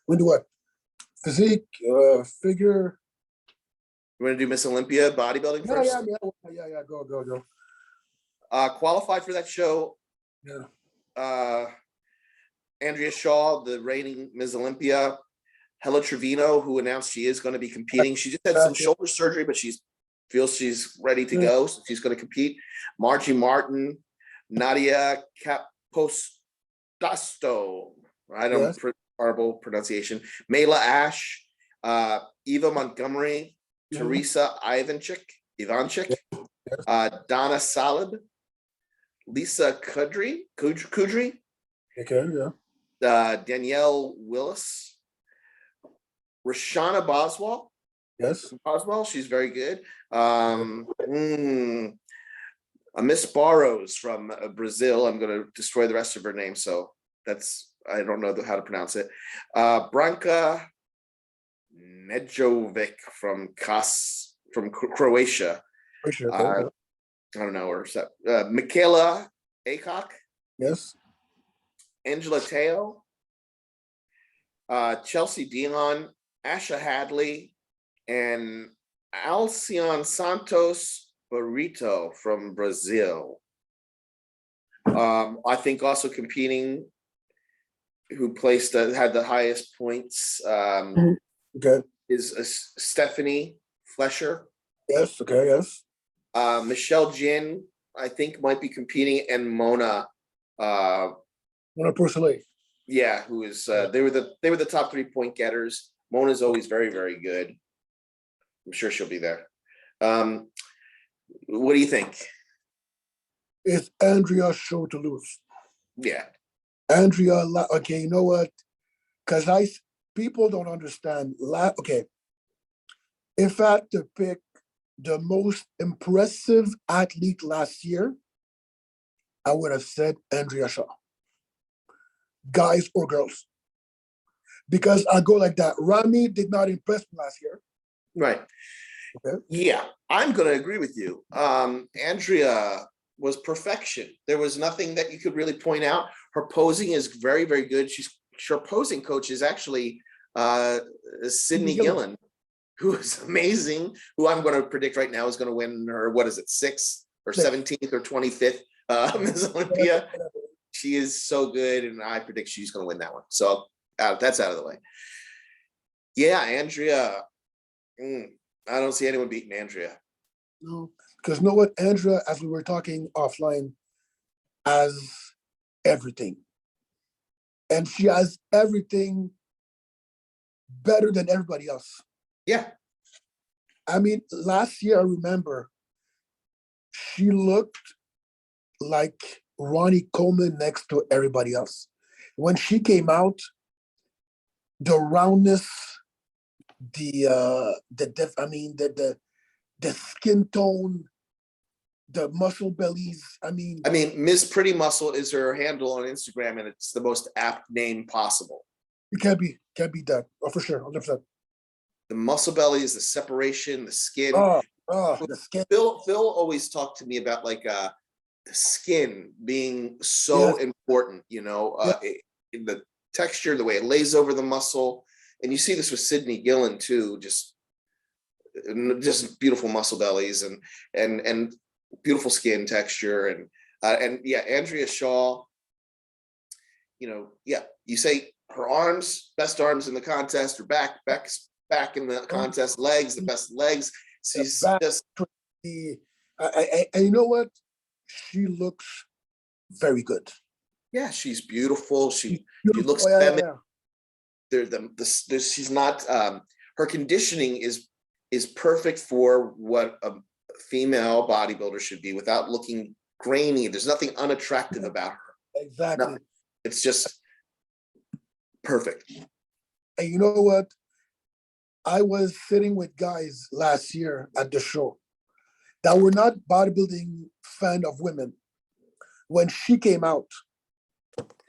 when do what? Physique, figure. You want to do Miss Olympia bodybuilding first? Yeah. Go. Qualified for that show. Yeah. Andrea Shaw, the reigning Ms. Olympia. Hella Trevino, who announced she is going to be competing. She just had some shoulder surgery, but feels she's ready to go, so she's going to compete. Margie Martin, Nadia Capostasto. I don't horrible pronunciation. Mayla Ash, Eva Montgomery, Teresa Ivanchik, Donna Salib, Lisa Kudry, Danielle Willis, Rashana Boswell. Yes. Boswell, she's very good. Miss Barrows from Brazil. I'm going to destroy the rest of her name, so I don't know how to pronounce it. Branka Nejovic from Croatia. I don't know her. Michaela Aycock. Yes. Angela Teo. Chelsea Dion, Asha Hadley, and Alcion Santos Barreto from Brazil. I think also competing, who had the highest points, is Stephanie Flesher. Yes. Okay. Yes. Michelle Jin, I think, might be competing, and Mona. Mona Porcelay. Yeah, who is they were the top 3 point getters. Mona's always very, very good. I'm sure she'll be there. What do you think? It's Andrea's show to lose. Yeah. Andrea, okay, you know what? Because people don't understand. Okay, if I had to pick the most impressive athlete last year, I would have said Andrea Shaw. Guys or girls. Because I go like that. Rami did not impress me last year. Right. Okay. Yeah, I'm going to agree with you. Andrea was perfection. There was nothing that you could really point out. Her posing is very, very good. Her posing coach is actually Sydney Gillen, who is amazing, who I'm going to predict right now is going to win her, what is it, 6th or 17th or 25th Miss Olympia. She is so good, and I predict she's going to win that one. So that's out of the way. Yeah, Andrea. I don't see anyone beating Andrea. No, because you know what, Andrea, as we were talking offline, has everything. And she has everything better than everybody else. Yeah. I mean, last year, I remember she looked like Ronnie Coleman next to everybody else. When she came out, the roundness, the skin tone, the muscle bellies. I mean, Miss Pretty Muscle is her handle on Instagram, and it's the most apt name possible. it can't be that. Oh, for sure, 100%. The muscle bellies, the separation, the skin. The skin. Phil always talked to me about like the skin being so important, you know, in the texture, the way it lays over the muscle. And you see this with Sydney Gillen too, just beautiful muscle bellies and beautiful skin texture. And yeah, Andrea Shaw, you know, yeah, you say her arms, best arms in the contest, her back in the contest, legs, the best legs. She's just and you know what? She looks very good. Yeah, she's beautiful. She looks feminine. She's not. Her conditioning is perfect for what a female bodybuilder should be, without looking grainy. There's nothing unattractive about her. Exactly. Nothing. It's just perfect. And you know what? I was sitting with guys last year at the show that were not bodybuilding fan of women. When she came out,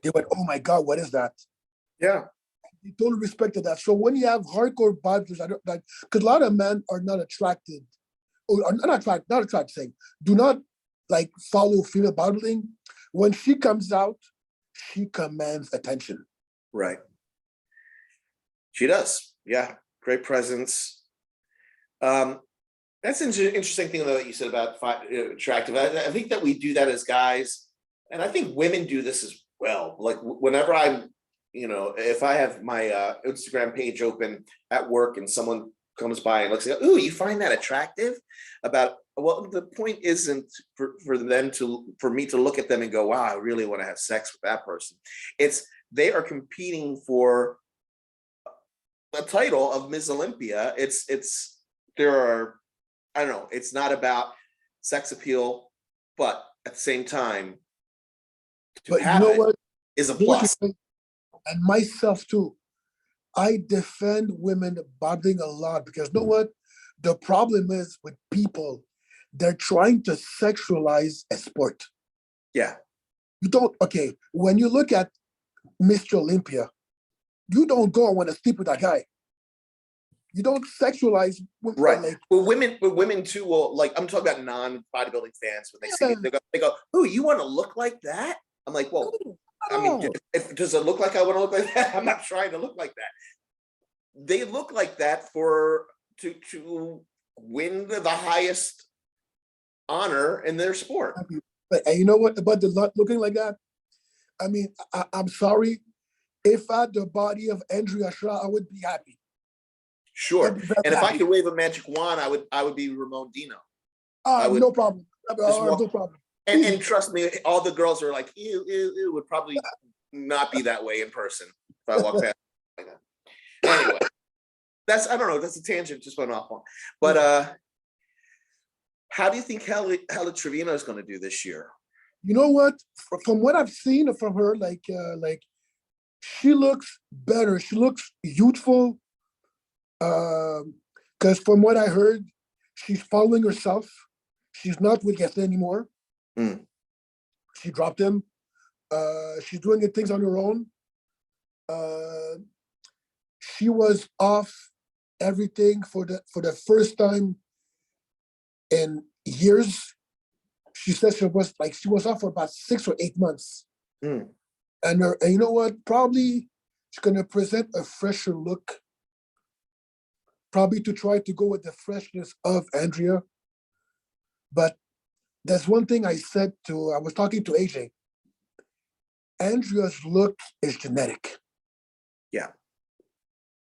they went, "Oh my God, what is that?" Yeah. They totally respected that. So when you have hardcore bodybuilders, I don't like, because a lot of men are not attracted, or are not attracted, saying, do not like follow female bodybuilding. When she comes out, she commands attention. Right. She does. Yeah. Great presence. That's an interesting thing though that you said about attractive. I think that we do that as guys, and I think women do this as well. Like whenever I'm, you know, if I have my Instagram page open at work and someone comes by and looks at, ooh, you find that attractive? Well, the point isn't for me to look at them and go, wow, I really want to have sex with that person. It's they are competing for a title of Miss Olympia. There are, I don't know, it's not about sex appeal, but at the same time, but you know what is a plus. And myself too. I defend women bodybuilding a lot because you know what? The problem is with people, they're trying to sexualize a sport. Yeah. When you look at Mr. Olympia, you don't go and want to sleep with that guy. You don't sexualize women. Right. Like, women too will, like, I'm talking about non-bodybuilding fans, when they see it, they go, "Oh, you want to look like that?" I'm like, well, does it look like I want to look like that? I'm not trying to look like that. They look like that to win the highest honor in their sport. But you know what about the looking like that? I mean, I'm sorry. If I had the body of Andrea Shaw, I would be happy. Sure. And if I could wave a magic wand, I would be Ramon Dino. No problem. No problem. And trust me, all the girls are like, ew, it would probably not be that way in person if I walk past like that. Anyway, I don't know, that's a tangent just went off on. But how do you think Hella Trevino is going to do this year? You know what? From what I've seen from her, like she looks better. She looks youthful. Because from what I heard, she's following herself. She's not with Gaston anymore. She dropped him. She's doing things on her own. She was off everything for the first time in years. She said she was off for about 6 or 8 months. And you know what? Probably she's gonna present a fresher look probably to try to go with the freshness of Andrea. But there's one thing I was talking to AJ. Andrea's look is genetic. Yeah.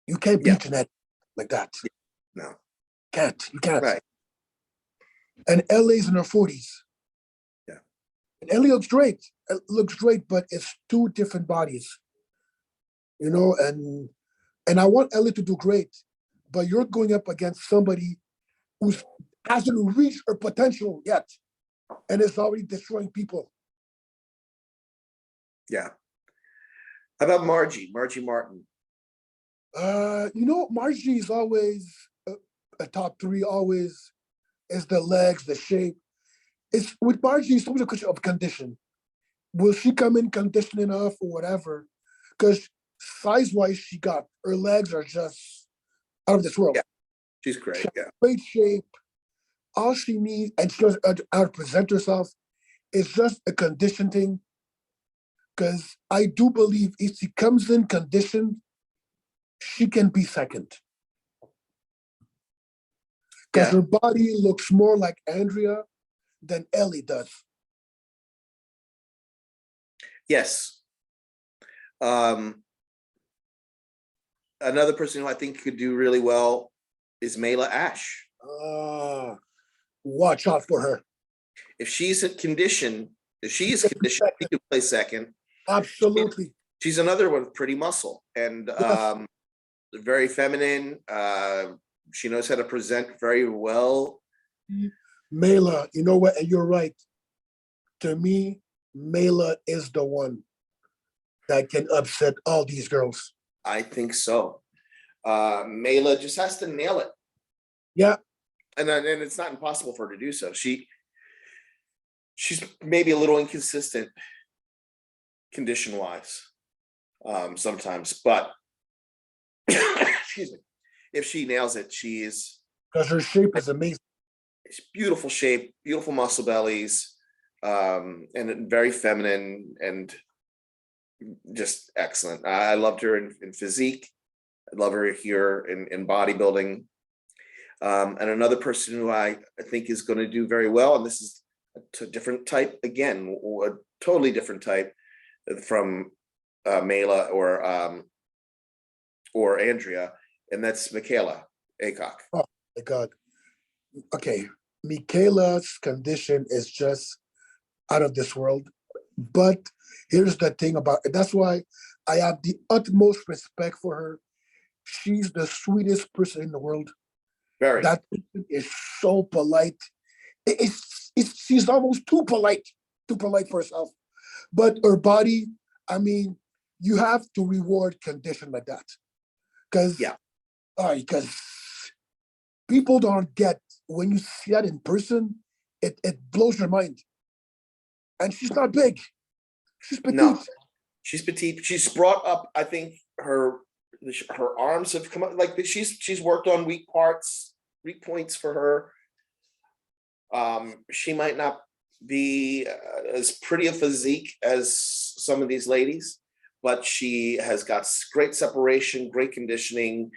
You can't be genetic like that. No. You can't. Right. And LA's in her 40s. Yeah. And Ellie looks great. It looks great, but it's two different bodies. You know, and I want Ellie to do great, but you're going up against somebody who hasn't reached her potential yet and is already destroying people. Yeah. How about Margie Martin? You know, Margie is always a top three, always is the legs, the shape. It's with Margie, it's always a question of condition. Will she come in conditioned enough or whatever? Because size-wise, her legs are just out of this world. Yeah, she's great. Yeah. Great shape. All she needs, and she doesn't how to present herself, is just a condition thing. Because I do believe if she comes in conditioned, she can be second. Because her body looks more like Andrea than Ellie does. Yes. Another person who I think could do really well is Mayla Ash. Watch out for her. If she's conditioned, she could play second. Absolutely. She's another one with pretty muscle and very feminine. She knows how to present very well. Mayla, you know what? And you're right. To me, Mayla is the one that can upset all these girls. I think so. Mayla just has to nail it. Yeah. And it's not impossible for her to do so. She's maybe a little inconsistent condition-wise sometimes, but excuse me. If she nails it, she is. Because her shape is amazing. It's beautiful shape, beautiful muscle bellies, and very feminine and just excellent. I loved her in physique. I love her here in bodybuilding. And another person who I think is going to do very well, and this is a different type again, a totally different type from Mayla or Andrea, and that's Michaela Aycock. Oh my God. Okay. Michaela's condition is just out of this world. But here's the thing about it. That's why I have the utmost respect for her. She's the sweetest person in the world. Very. That person is so polite. She's almost too polite for herself. But her body, I mean, you have to reward condition like that. Because people don't get, when you see that in person, it blows your mind. And she's not big. She's petite. No, she's petite. She's brought up, I think her arms have come up, like she's worked on weak points for her. She might not be as pretty a physique as some of these ladies, but she has got great separation, great conditioning.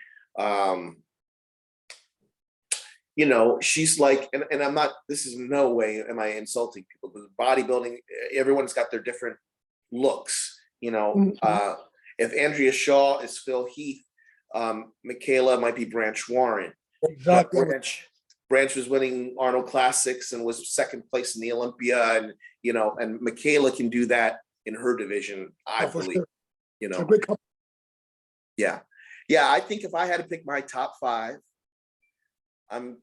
You know, she's like, and I'm not, this is no way am I insulting people, because bodybuilding, everyone's got their different looks, you know. If Andrea Shaw is Phil Heath, Michaela might be Branch Warren. Exactly. Branch was winning Arnold Classics and was second place in the Olympia, and you know, and Michaela can do that in her division, I believe. Sure. You know, yeah. I think if I had to pick my top 5, I'm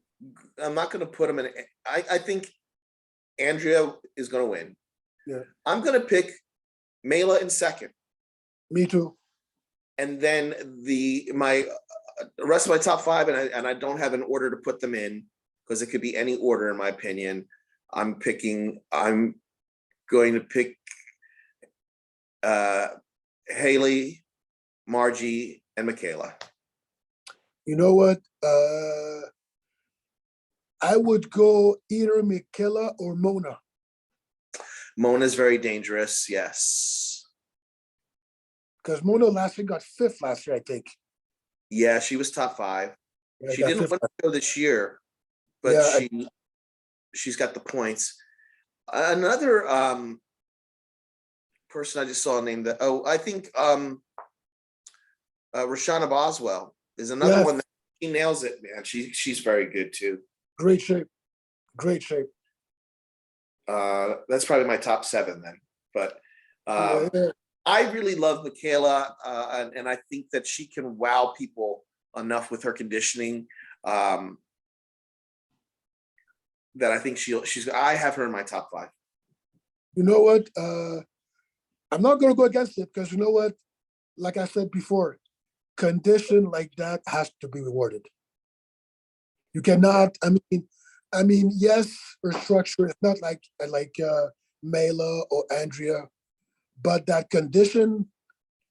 not going to put them in. I think Andrea is going to win. Yeah. I'm going to pick Mayla in second. Me too. And then the rest of my top 5, and I don't have an order to put them in because it could be any order in my opinion. I'm going to pick Haley, Margie, and Michaela. You know what? I would go either Michaela or Mona. Mona's very dangerous, yes. Because Mona last year got 5th last year, I think. Yeah, she was top 5. Yeah, I She got didn't fifth. win the show this year, but Yeah, she's got the points. Another person I just saw named that. Oh, I think Rashana Boswell is another yes, one that she nails it, man. She's very good too. great shape, great shape. That's probably my top 7 then. But Yeah, I really love Michaela, and I think that she can wow people enough with her conditioning. That I think she's. I have her in my top 5. you know what? I'm not going to go against it because you know what? Like I said before, condition like that has to be rewarded. You cannot. I mean, yes, her structure is not like Mela or Andrea, but that condition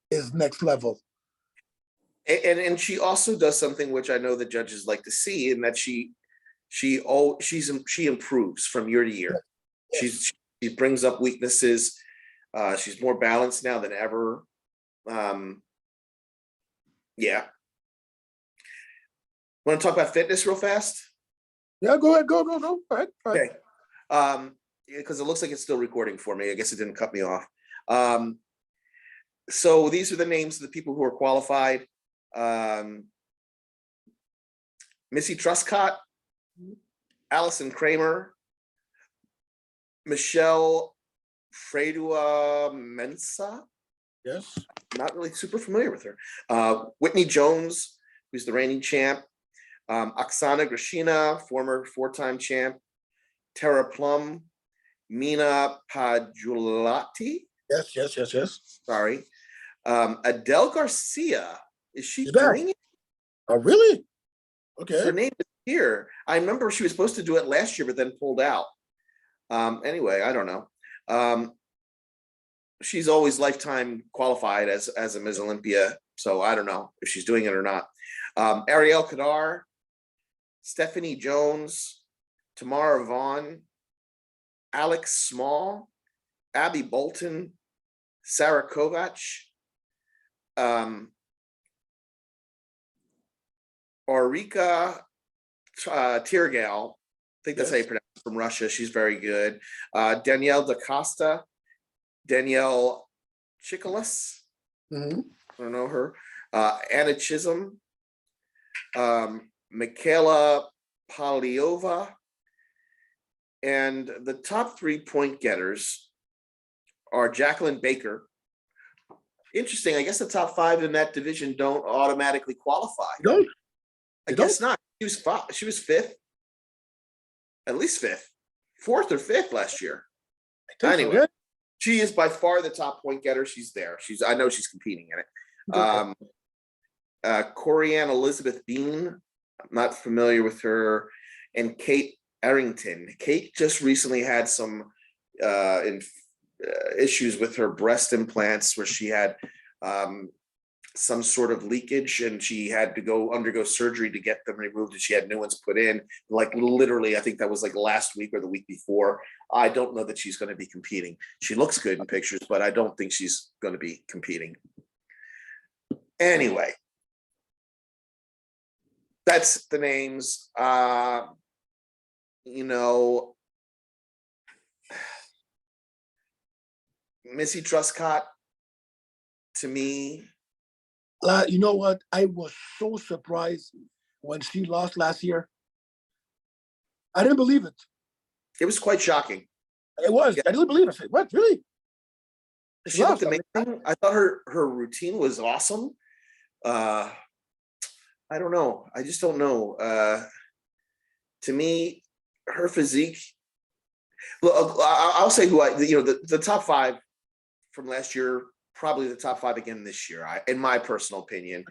is next level. And she also does something which I know the judges like to see, in that she improves from year to year. Yes. She brings up weaknesses. She's more balanced now than ever. Yeah. Want to talk about fitness real fast? Yeah, go ahead, go. Go ahead. Okay. Because it looks like it's still recording for me. I guess it didn't cut me off. So these are the names of the people who are qualified. Missy Truscott, Allison Kramer, Michelle Freydua Mensah. Yes. Not really super familiar with her. Whitney Jones, who's the reigning champ. Oksana Grishina, former 4-time champ. Tara Plum, Mina Pajulati. Yes. Sorry. Adele Garcia. Is she She's back. doing it? Oh, really? Okay. Her name is here. I remember she was supposed to do it last year, but then pulled out. Anyway, I don't know. She's always lifetime qualified as a Ms. Olympia, so I don't know if she's doing it or not. Ariel Kadar, Stephanie Jones, Tamara Vaughn, Alex Small, Abby Bolton, Sarah Kovac, Aurika Tirgal, I think that's how you pronounce it, from Russia. She's very good. Danielle DaCosta, Danielle Chikalis, Mm-hmm. I don't know her. Anna Chisholm, Michaela Poliova, and the top 3 point getters are Jacqueline Baker. Interesting. I guess the top 5 in that division don't automatically qualify. You don't? I guess not. She was 5th, at least 5th, 4th or 5th last year. Anyway, so, yeah. She is by far the top point getter. She's there. I know she's competing in it. Corianne Elizabeth Bean, I'm not familiar with her, and Kate Arrington. Kate just recently had some issues with her breast implants, where she had some sort of leakage, and she had to undergo surgery to get them removed, and she had new ones put in. Like literally, I think that was like last week or the week before. I don't know that she's going to be competing. She looks good in pictures, but I don't think she's going to be competing. Anyway, that's the names. Missy Truscott, to me, You know what? I was so surprised when she lost last year. I didn't believe it. it was quite shocking. It was. Yeah. I didn't believe it. I said, what? Really? She looked amazing. I thought her routine was awesome. I don't know. I just don't know. To me, her physique. Look, I'll say who the top 5 from last year, probably the top 5 again this year, in my personal opinion.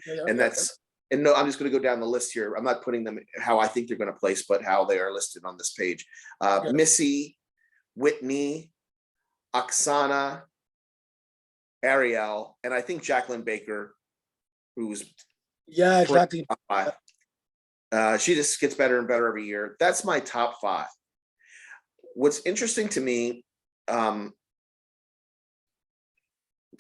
And no, I'm just going to go down the list here. I'm not putting them how I think they're going to place, but how they are listed on this page. Missy, Whitney, Oksana, Ariel, and I think Jacqueline Baker, who's exactly. She just gets better and better every year. That's my top 5. What's interesting to me, talking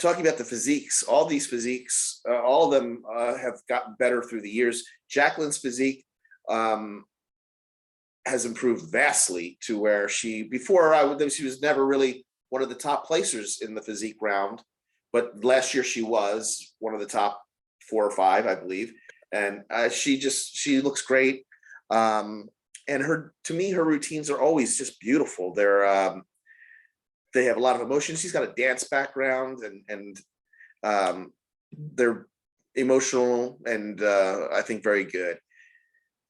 about the physiques, all these physiques, all of them have gotten better through the years. Jacqueline's physique has improved vastly to where she she was never really one of the top placers in the physique round, but last year she was one of the top 4 or 5, I believe, and she looks great. And to me, her routines are always just beautiful. They have a lot of emotion. She's got a dance background, and they're emotional and I think very good.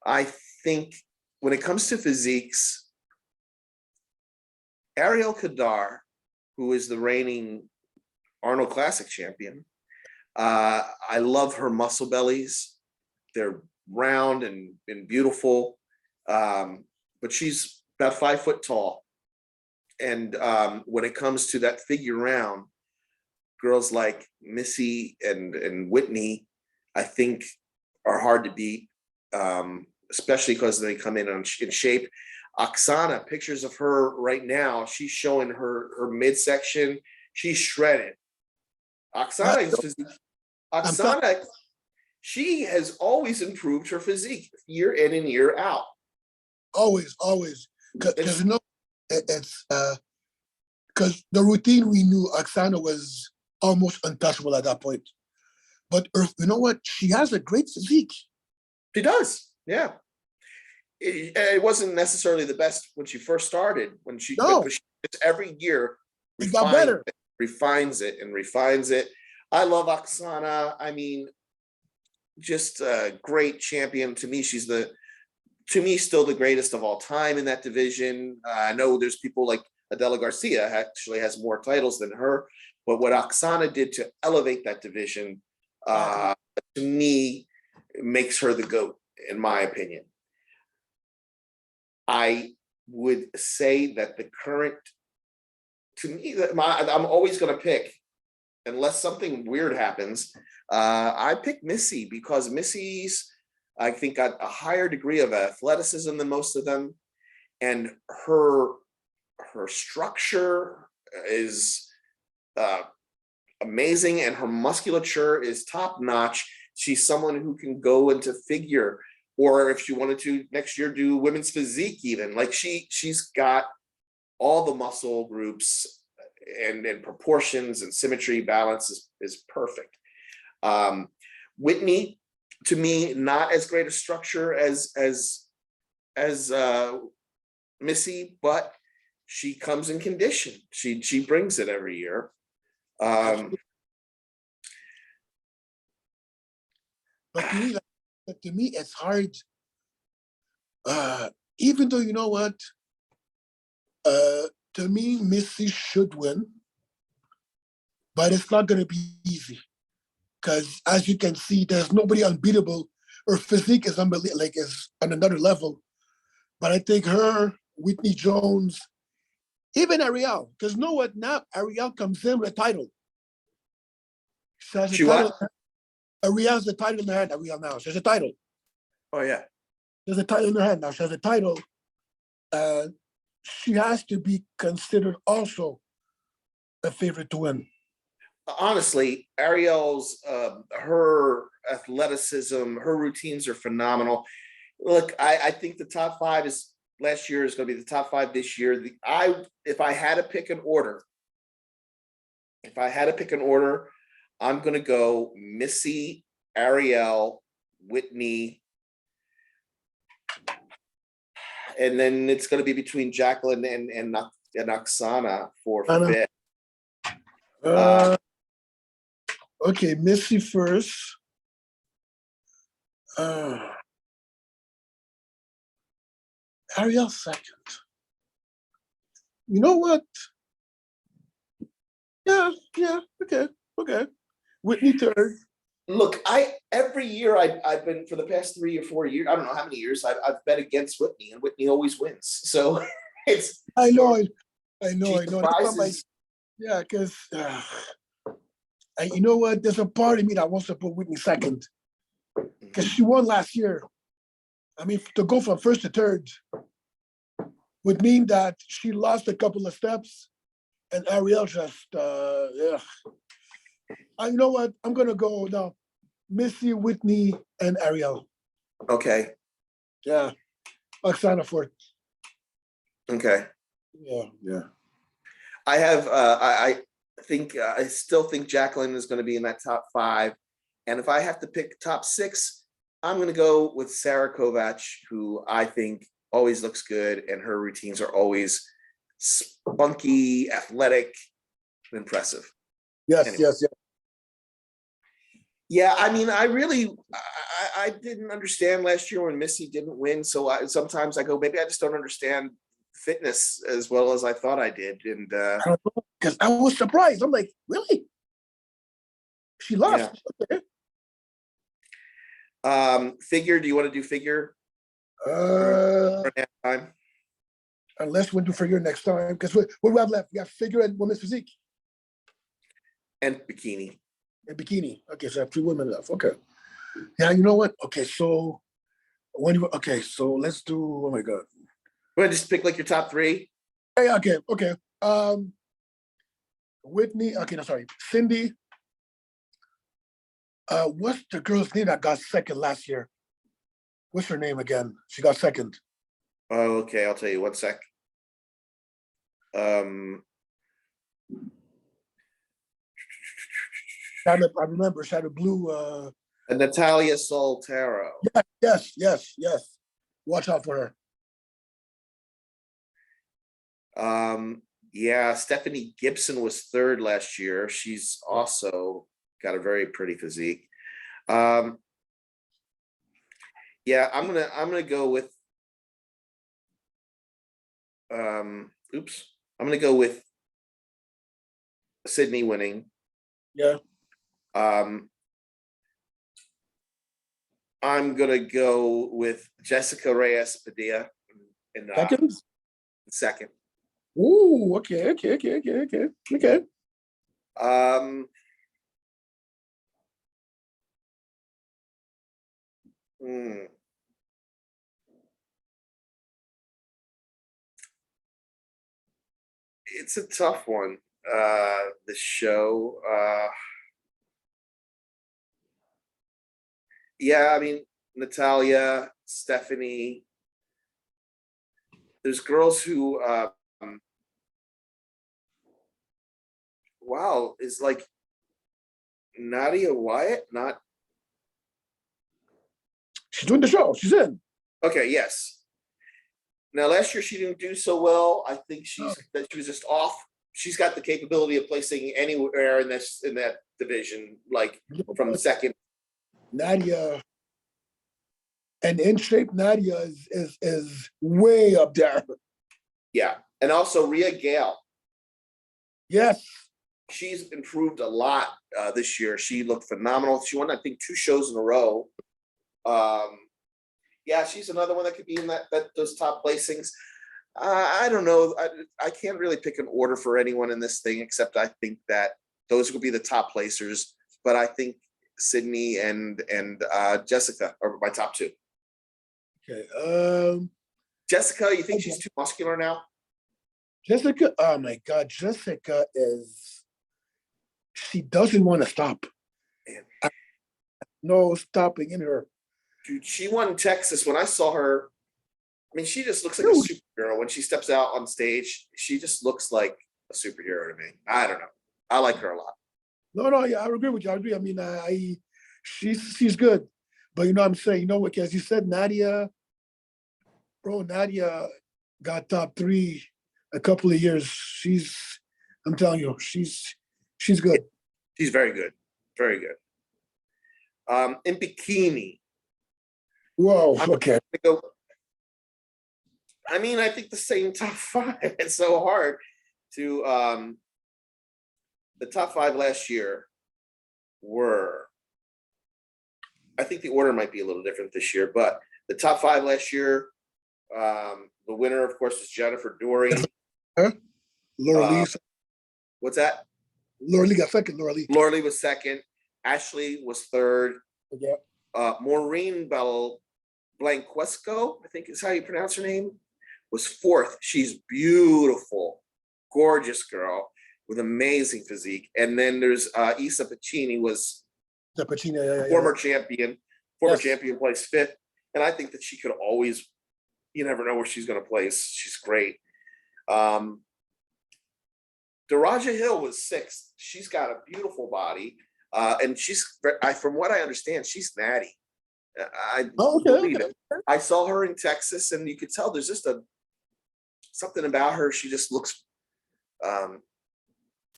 I think when it comes to physiques, Ariel Kadar, who is the reigning Arnold Classic champion, I love her muscle bellies. They're round and beautiful, but she's about 5 foot tall. And when it comes to that figure round, girls like Missy and Whitney, I think, are hard to beat, especially because they come in shape. Oksana, pictures of her right now, she's showing her midsection. She's shredded. Oksana, she has always improved her physique year in and year out. Always, because it's because the routine we knew, Oksana was almost untouchable at that point. But you know what? She has a great physique. She does, yeah. It wasn't necessarily the best when she first started. But she every year it got better. Refines it. I love Oksana. I mean, just a great champion. To me, she's still the greatest of all time in that division. I know there's people like Adela Garcia actually has more titles than her, but what Oksana did to elevate that division, to me, makes her the GOAT, in my opinion. I would say that I'm always going to pick, unless something weird happens, I pick Missy because Missy's, I think, got a higher degree of athleticism than most of them, and her structure is amazing, and her musculature is top notch. She's someone who can go into figure, or if she wanted to next year do women's physique, even like she's got all the muscle groups and proportions and symmetry, balance is perfect. Whitney, to me, not as great a structure as Missy, but she comes in condition. She brings it every year. But to me, it's hard. Even though, you know what, to me, Missy should win, but it's not going to be easy because, as you can see, there's nobody unbeatable. Her physique is unbelievable, like is on another level. But I think her, Whitney Jones, even Ariel, because you know what, now Ariel comes in with a title. She has Ariel's the title in her hand. Ariel now. She has a title. Oh yeah. There's a title in her hand now. She has a title. She has to be considered also a favorite to win. Honestly, Ariel's her athleticism, her routines are phenomenal. Look, I think the top 5 is last year is going to be the top 5 this year. If I had to pick an order, I'm going to go Missy, Ariel, Whitney, and then it's going to be between Jacqueline and Oksana for 5th. Okay, Missy first. Ariel second. You know what? Yeah, okay. Whitney third. Look, every year I've been, for the past 3 or 4 years, I don't know how many years, I've bet against Whitney, and Whitney always wins. So it's I know. Yeah, because you know what? There's a part of me that wants to put Whitney second because she won last year. I mean, to go from first to third would mean that she lost a couple of steps, and Ariel just, you know what? I'm gonna go now. Missy, Whitney, and Ariel. Okay. Yeah. Oksana for it. Okay. Yeah. I have I still think Jacqueline is going to be in that top 5. And if I have to pick top 6, I'm going to go with Sarah Kovac, who I think always looks good, and her routines are always spunky, athletic, and impressive. Yes, Anyway. yes. Yeah, I mean, I didn't understand last year when Missy didn't win. So sometimes I go, maybe I just don't understand fitness as well as I thought I did. And I don't know, because I was surprised. I'm like, really? She lost. yeah. Okay. Figure, do you want to do figure? Time? Unless we do figure next time. Because what do we have left? We got figure and women's physique. And bikini. And bikini. Okay, so I have 2 women left. Okay. Yeah, you know what? Okay, so so let's do, oh my God. You want to just pick like your top 3? Hey, okay. Whitney, okay, no, sorry. Cindy. What's the girl's name that got second last year? What's her name again? She got second. Oh, okay, I'll tell you. 1 sec. I remember she had a blue. Natalia Soltero. Yes. Watch out for her. Yeah, Stephanie Gibson was 3rd last year. She's also got a very pretty physique. Yeah, I'm gonna go with. I'm gonna go with Sydney winning. Yeah. I'm gonna go with Jessica Reyes Padilla in second. Ooh, okay. It's a tough one. The show. Yeah, I mean, Natalia, Stephanie. There's girls who wow, is like Nadia Wyatt not? She's doing the show. She's in. Okay, yes. Now last year she didn't do so well. I think she was just off. She's got the capability of placing anywhere in that division, like from the second. Nadia, and in shape Nadia is way up there. Yeah, and also Rhea Gale. Yes. She's improved a lot this year. She looked phenomenal. She won, I think, 2 shows in a row. Yeah, she's another one that could be in those top placings. I don't know. I can't really pick an order for anyone in this thing, except I think that those will be the top placers. But I think Sydney and Jessica are my top 2. Okay. Jessica, you think she's too muscular now? Jessica, oh my God, Jessica she doesn't want to stop. No stopping in her. Dude, she won Texas. When I saw her, I mean, she just looks like a superhero. When she steps out on stage, she just looks like a superhero to me. I don't know. I like her a lot. No, yeah, I agree with you. I agree. I mean, she's good. But you know what I'm saying? You know what, as you said, Nadia got top 3 a couple of years. I'm telling you, she's good. She's very good. Very good. In bikini. Whoa, okay. I mean, I think the same top 5. It's so hard to the top 5 last year were, I think the order might be a little different this year, but the top 5 last year, the winner, of course, was Jennifer Dory. Laura Lee. What's that? Laura Lee got second. Laura Lee was second. Ashley was 3rd. Yeah. Maureen Blanquesco, I think is how you pronounce her name, was 4th. She's beautiful, gorgeous girl with amazing physique. And then there's Isa Pacini was Pacini, former champion, placed 5th. And I think that she could always, you never know where she's going to place. She's great. Daraja Hill was sixth. She's got a beautiful body. And from what I understand, she's natty. I believe it. I saw her in Texas, and you could tell there's just something about her. She just looks, I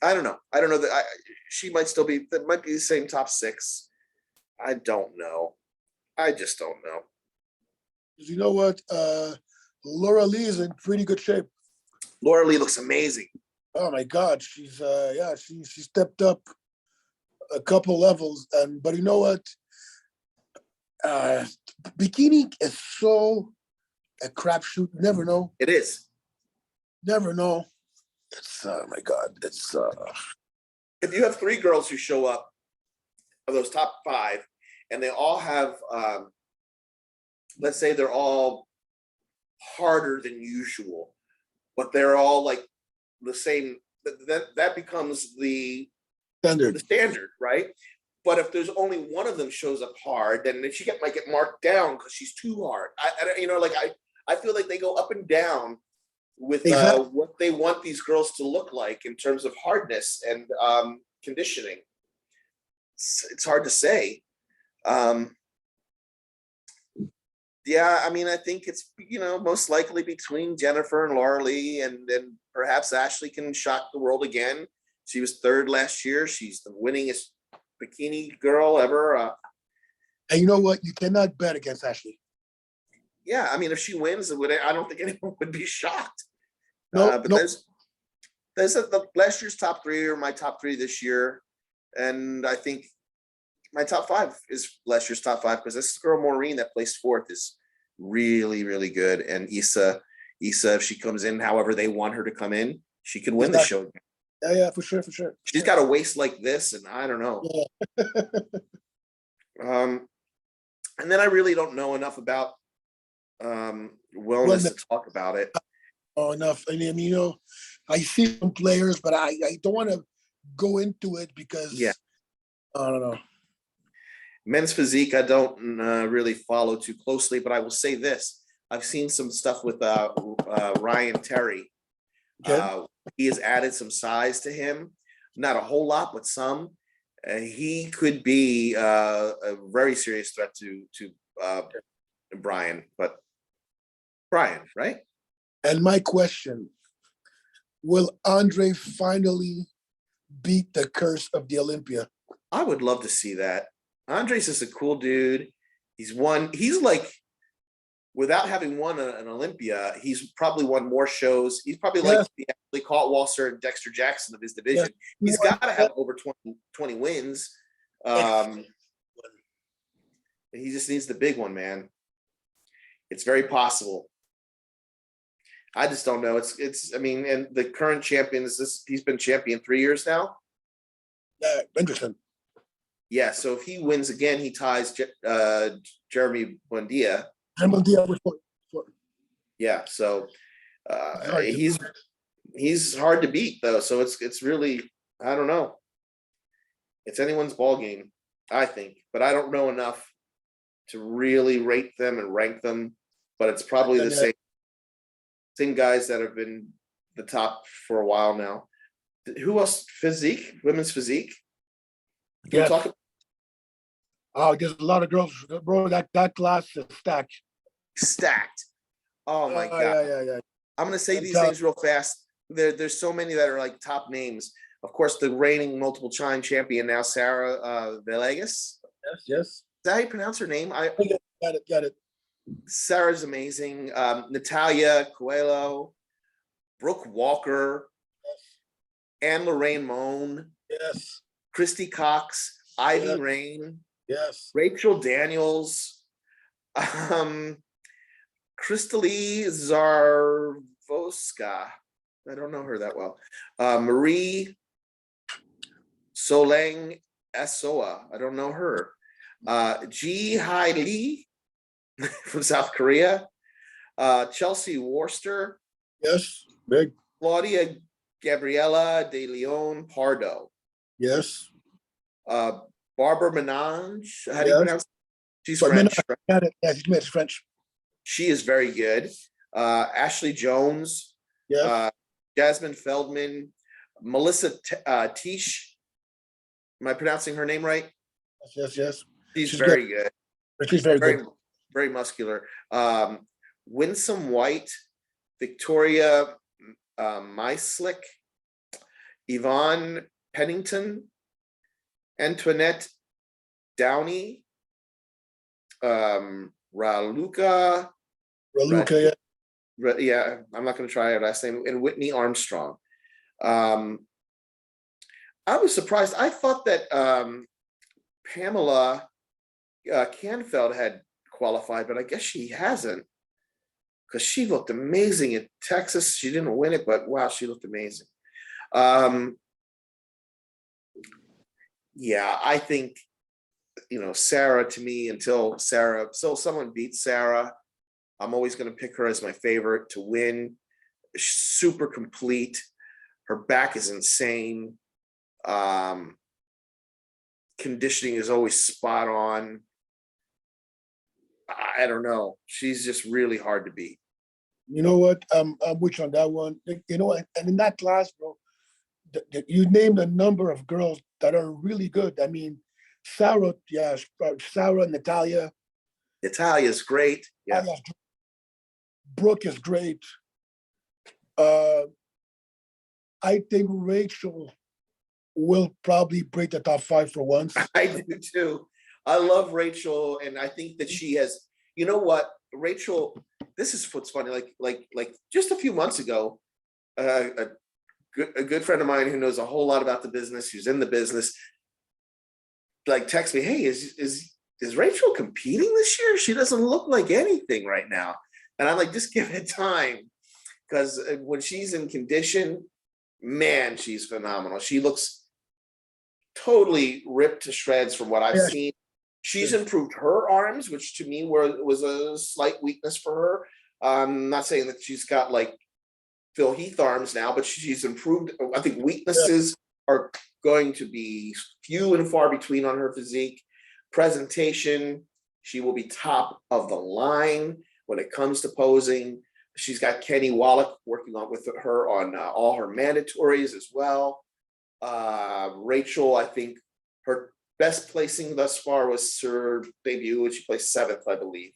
don't know. I don't know that she might still be, that might be the same top six. I don't know. I just don't know. You know what? Laura Lee is in pretty good shape. Laura Lee looks amazing. Oh my God, she's she stepped up a couple levels, but you know what? Bikini is so a crapshoot. Never know. It is. Never know. It's oh my God. It's if you have three girls who show up of those top five, and they all have, let's say they're all harder than usual, but they're all like the same. That becomes the standard, right? But if there's only one of them shows up hard, then she might get marked down because she's too hard. I feel like they go up and down with what they want these girls to look like in terms of hardness and conditioning. It's hard to say. Yeah, I mean, I think it's, most likely between Jennifer and Laura Lee, and then perhaps Ashley can shock the world again. She was third last year. She's the winningest bikini girl ever. And you know what? You cannot bet against Ashley. Yeah, I mean, if she wins, I don't think anyone would be shocked. No, there's the last year's top three are my top three this year, and I think my top five is last year's top five, because this girl Maureen that placed fourth is really, really good. And Issa, if she comes in however they want her to come in, she could win the show. Yeah, for sure. She's got a waist like this, and I don't know. Yeah. And then I really don't know enough about wellness to talk about it. Oh, enough. I mean, I see some players, but I don't want to go into it because I don't know. Men's physique, I don't really follow too closely, but I will say this. I've seen some stuff with Ryan Terry. He has added some size to him. Not a whole lot, but some. He could be a very serious threat to Brian, right? And my question, will Andre finally beat the curse of the Olympia? I would love to see that. Andre's just a cool dude. He's like, without having won an Olympia, he's probably won more shows. He's probably like the Ashley Caldwell and Dexter Jackson of his division. He's got to have over 20 wins. He just needs the big one, man. It's very possible. I just don't know. I mean, and the current champion he's been champion 3 years now. Yeah, interesting. Yeah, so if he wins again, he ties Jeremy Buendia. Yeah, so he's hard to beat though. So it's really, I don't know. It's anyone's ball game, I think, but I don't know enough to really rate them and rank them. But it's probably the same guys that have been the top for a while now. Who else? Physique, women's physique. Can we talk about? Oh, there's a lot of girls, bro. That class is stacked. Oh my God. Yeah. I'm gonna say these names real fast. There's so many that are like top names. Of course, the reigning multiple-time champion now, Sarah Villegas. Yes. Is that how you pronounce her name? Got it. Sarah's amazing. Natalia Coelho, Brooke Walker, Anne Lorraine Moan. Yes. Christy Cox, Ivy Rain. Yes. Rachel Daniels. Kristalee Zarvoska. I don't know her that well. Marie Soleng Esoa. I don't know her. Ji Hai Lee from South Korea. Chelsea Worcester. Yes, big. Claudia Gabriela de Leon Pardo. Yes. Barbara Menage. How do you pronounce it? She's But men French. got it. Yeah, she's French. She is very good. Ashley Jones, Yes. Jasmine Feldman, Melissa Tisch. Am I pronouncing her name right? Yes. She's She's very good. She's very Very, good. very muscular. Winsome White, Victoria Myslick, Yvonne Pennington, Antoinette Downey, Raluca, Raluca, yeah. yeah, I'm not going to try her last name, and Whitney Armstrong. I was surprised. I thought that Pamela Canfeld had qualified, but I guess she hasn't, because she looked amazing in Texas. She didn't win it, but wow, she looked amazing. Yeah, I think, Sarah, to me, until someone beats Sarah, I'm always going to pick her as my favorite to win. Super complete. Her back is insane. Conditioning is always spot on. I don't know. She's just really hard to beat. You know what? I'm with you on that one. You know, and in that class, bro, you named a number of girls that are really good. I mean, Sarah, yeah, Sarah, Natalia. Natalia's great. Yeah. Brooke is great. I think Rachel will probably break the top 5 for once. I do too. I love Rachel, and I think that she has. You know what, Rachel? This is what's funny. Like just a few months ago, a good friend of mine who knows a whole lot about the business, who's in the business, like text me, "Hey, is Rachel competing this year? She doesn't look like anything right now." And I'm like, just give it time, because when she's in condition, man, she's phenomenal. She looks totally ripped to shreds from what I've seen. She's improved her arms, which to me was a slight weakness for her. I'm not saying that she's got like Phil Heath arms now, but she's improved. I think weaknesses are going to be few and far between on her physique. Presentation, she will be top of the line when it comes to posing. She's got Kenny Wallach working with her on all her mandatories as well. Rachel, I think her best placing thus far was her debut, and she placed 7th, I believe.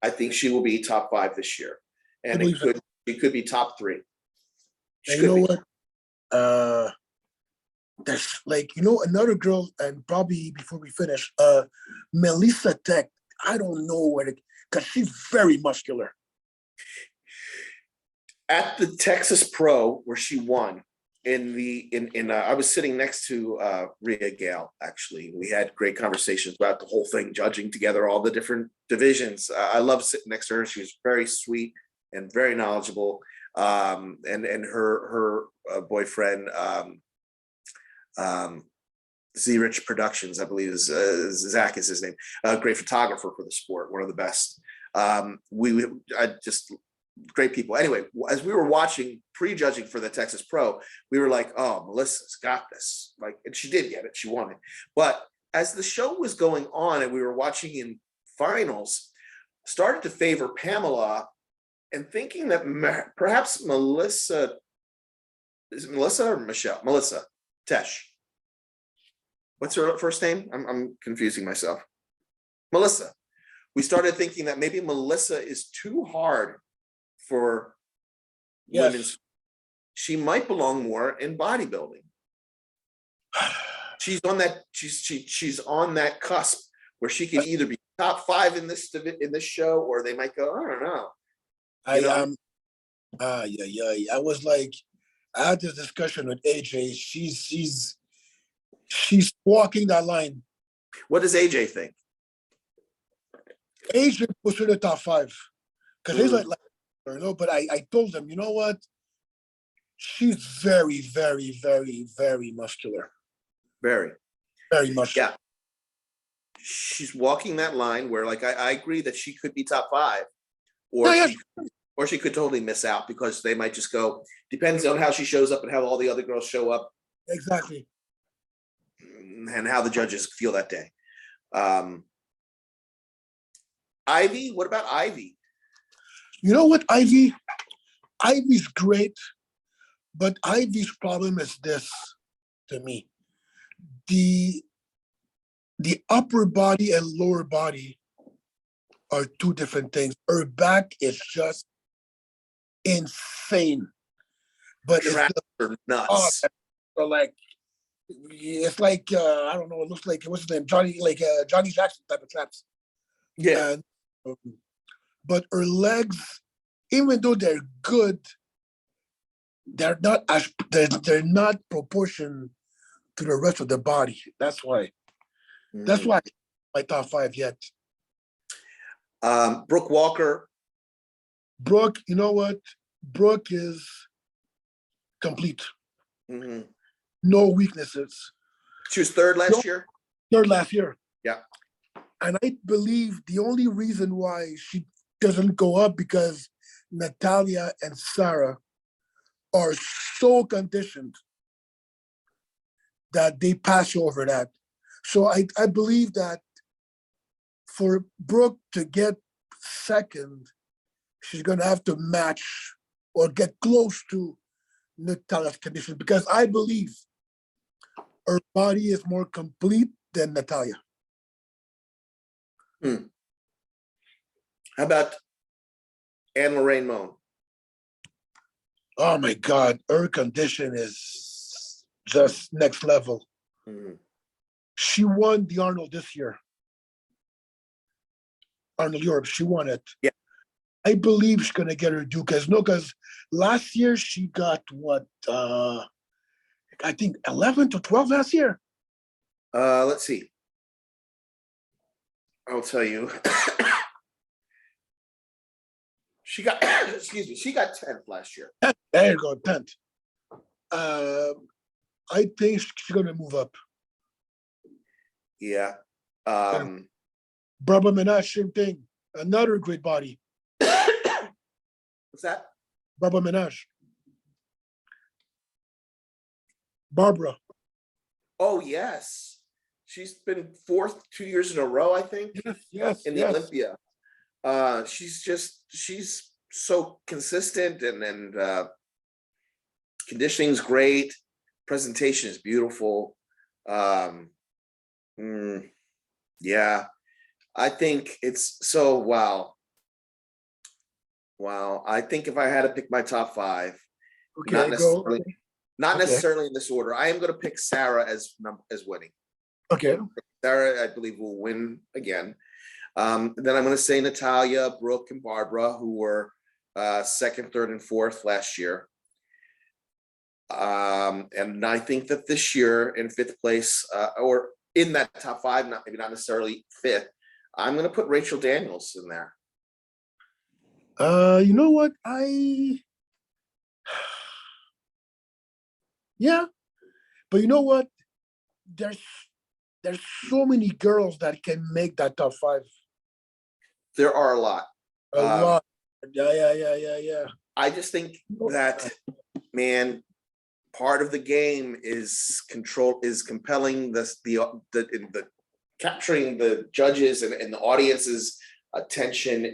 I think she will be top 5 this year, and she could be top 3. You know what? There's another girl, and probably before we finish, Melissa Tech. I don't know where because she's very muscular. At the Texas Pro, where she won, I was sitting next to Rhea Gale. Actually, we had great conversations about the whole thing, judging together all the different divisions. I love sitting next to her. She was very sweet and very knowledgeable. And her boyfriend, Z Rich Productions, I believe is Zach is his name. Great photographer for the sport, one of the best. Great people. Anyway, as we were watching, pre-judging for the Texas Pro, we were like, "Oh, Melissa's got this!" And she did get it. She won it. But as the show was going on, and we were watching in finals, started to favor Pamela, and thinking that perhaps Melissa, is it Melissa or Michelle? Melissa Tesh. What's her first name? I'm confusing myself. Melissa. We started thinking that maybe Melissa is too hard for women's. She might belong more in bodybuilding. She's on that. She's on that cusp where she can either be top 5 in this show, or they might go, I don't know. I was like, I had this discussion with AJ. She's walking that line. What does AJ think? AJ was in the top 5 because he's like, but I told him, you know what? She's very, very, very, very muscular. Very, very muscular. Yeah, she's walking that line where, like, I agree that she could be top 5, or she could totally miss out because they might just go. Depends on how she shows up and how all the other girls show up. Exactly. And how the judges feel that day. Ivy, what about Ivy? You know what, Ivy's great, but Ivy's problem is this to me. The upper body and lower body are two different things. Her back is just insane. But it's Traps the are nuts. so like it's like I don't know, it looks like what's his name? Johnny Jackson type of traps. Yeah. And but her legs, even though they're good, they're not as they're not proportion to the rest of the body. That's why. That's why my top 5 yet. Brooke Walker. Brooke, you know what? Brooke is complete. Mm-hmm. No weaknesses. She was third last year. Third last year. Yeah. And I believe the only reason why she doesn't go up because Natalia and Sarah are so conditioned that they pass over that. So I believe that for Brooke to get second, she's going to have to match or get close to Natalia's condition, because I believe her body is more complete than Natalia. How about Anne-Lorraine Moan? Oh my God, her condition is just next level. Mm-hmm. She won the Arnold this year. Arnold Europe, she won it. Yeah. I believe she's gonna get her due because last year she got what I think 11 to 12 last year. Let's see. I'll tell you. She got excuse me, she got 10th last year. There you go, 10th. I think she's gonna move up. Yeah. Barbara Menage, same thing. Another great body. What's that? Barbara Menage. Barbara. Oh yes. She's been 4th 2 years in a row, I think. Yes. In the Olympia. She's so consistent and conditioning's great. Presentation is beautiful. Yeah, I think it's so wow. I think if I had to pick my top 5, Okay, not necessarily in this order. I am going to pick Sarah as winning. Okay. Sarah, I believe, will win again. Then I'm going to say Natalia, Brooke, and Barbara, who were 2nd, 3rd, and 4th last year. And I think that this year in 5th place, or in that top 5, maybe not necessarily 5th, I'm going to put Rachel Daniels in there. You know what? Yeah, but you know what? There's so many girls that can make that top 5. There are a lot. A lot. Yeah. I just think that, man, part of the game is compelling the capturing the judges and the audience's attention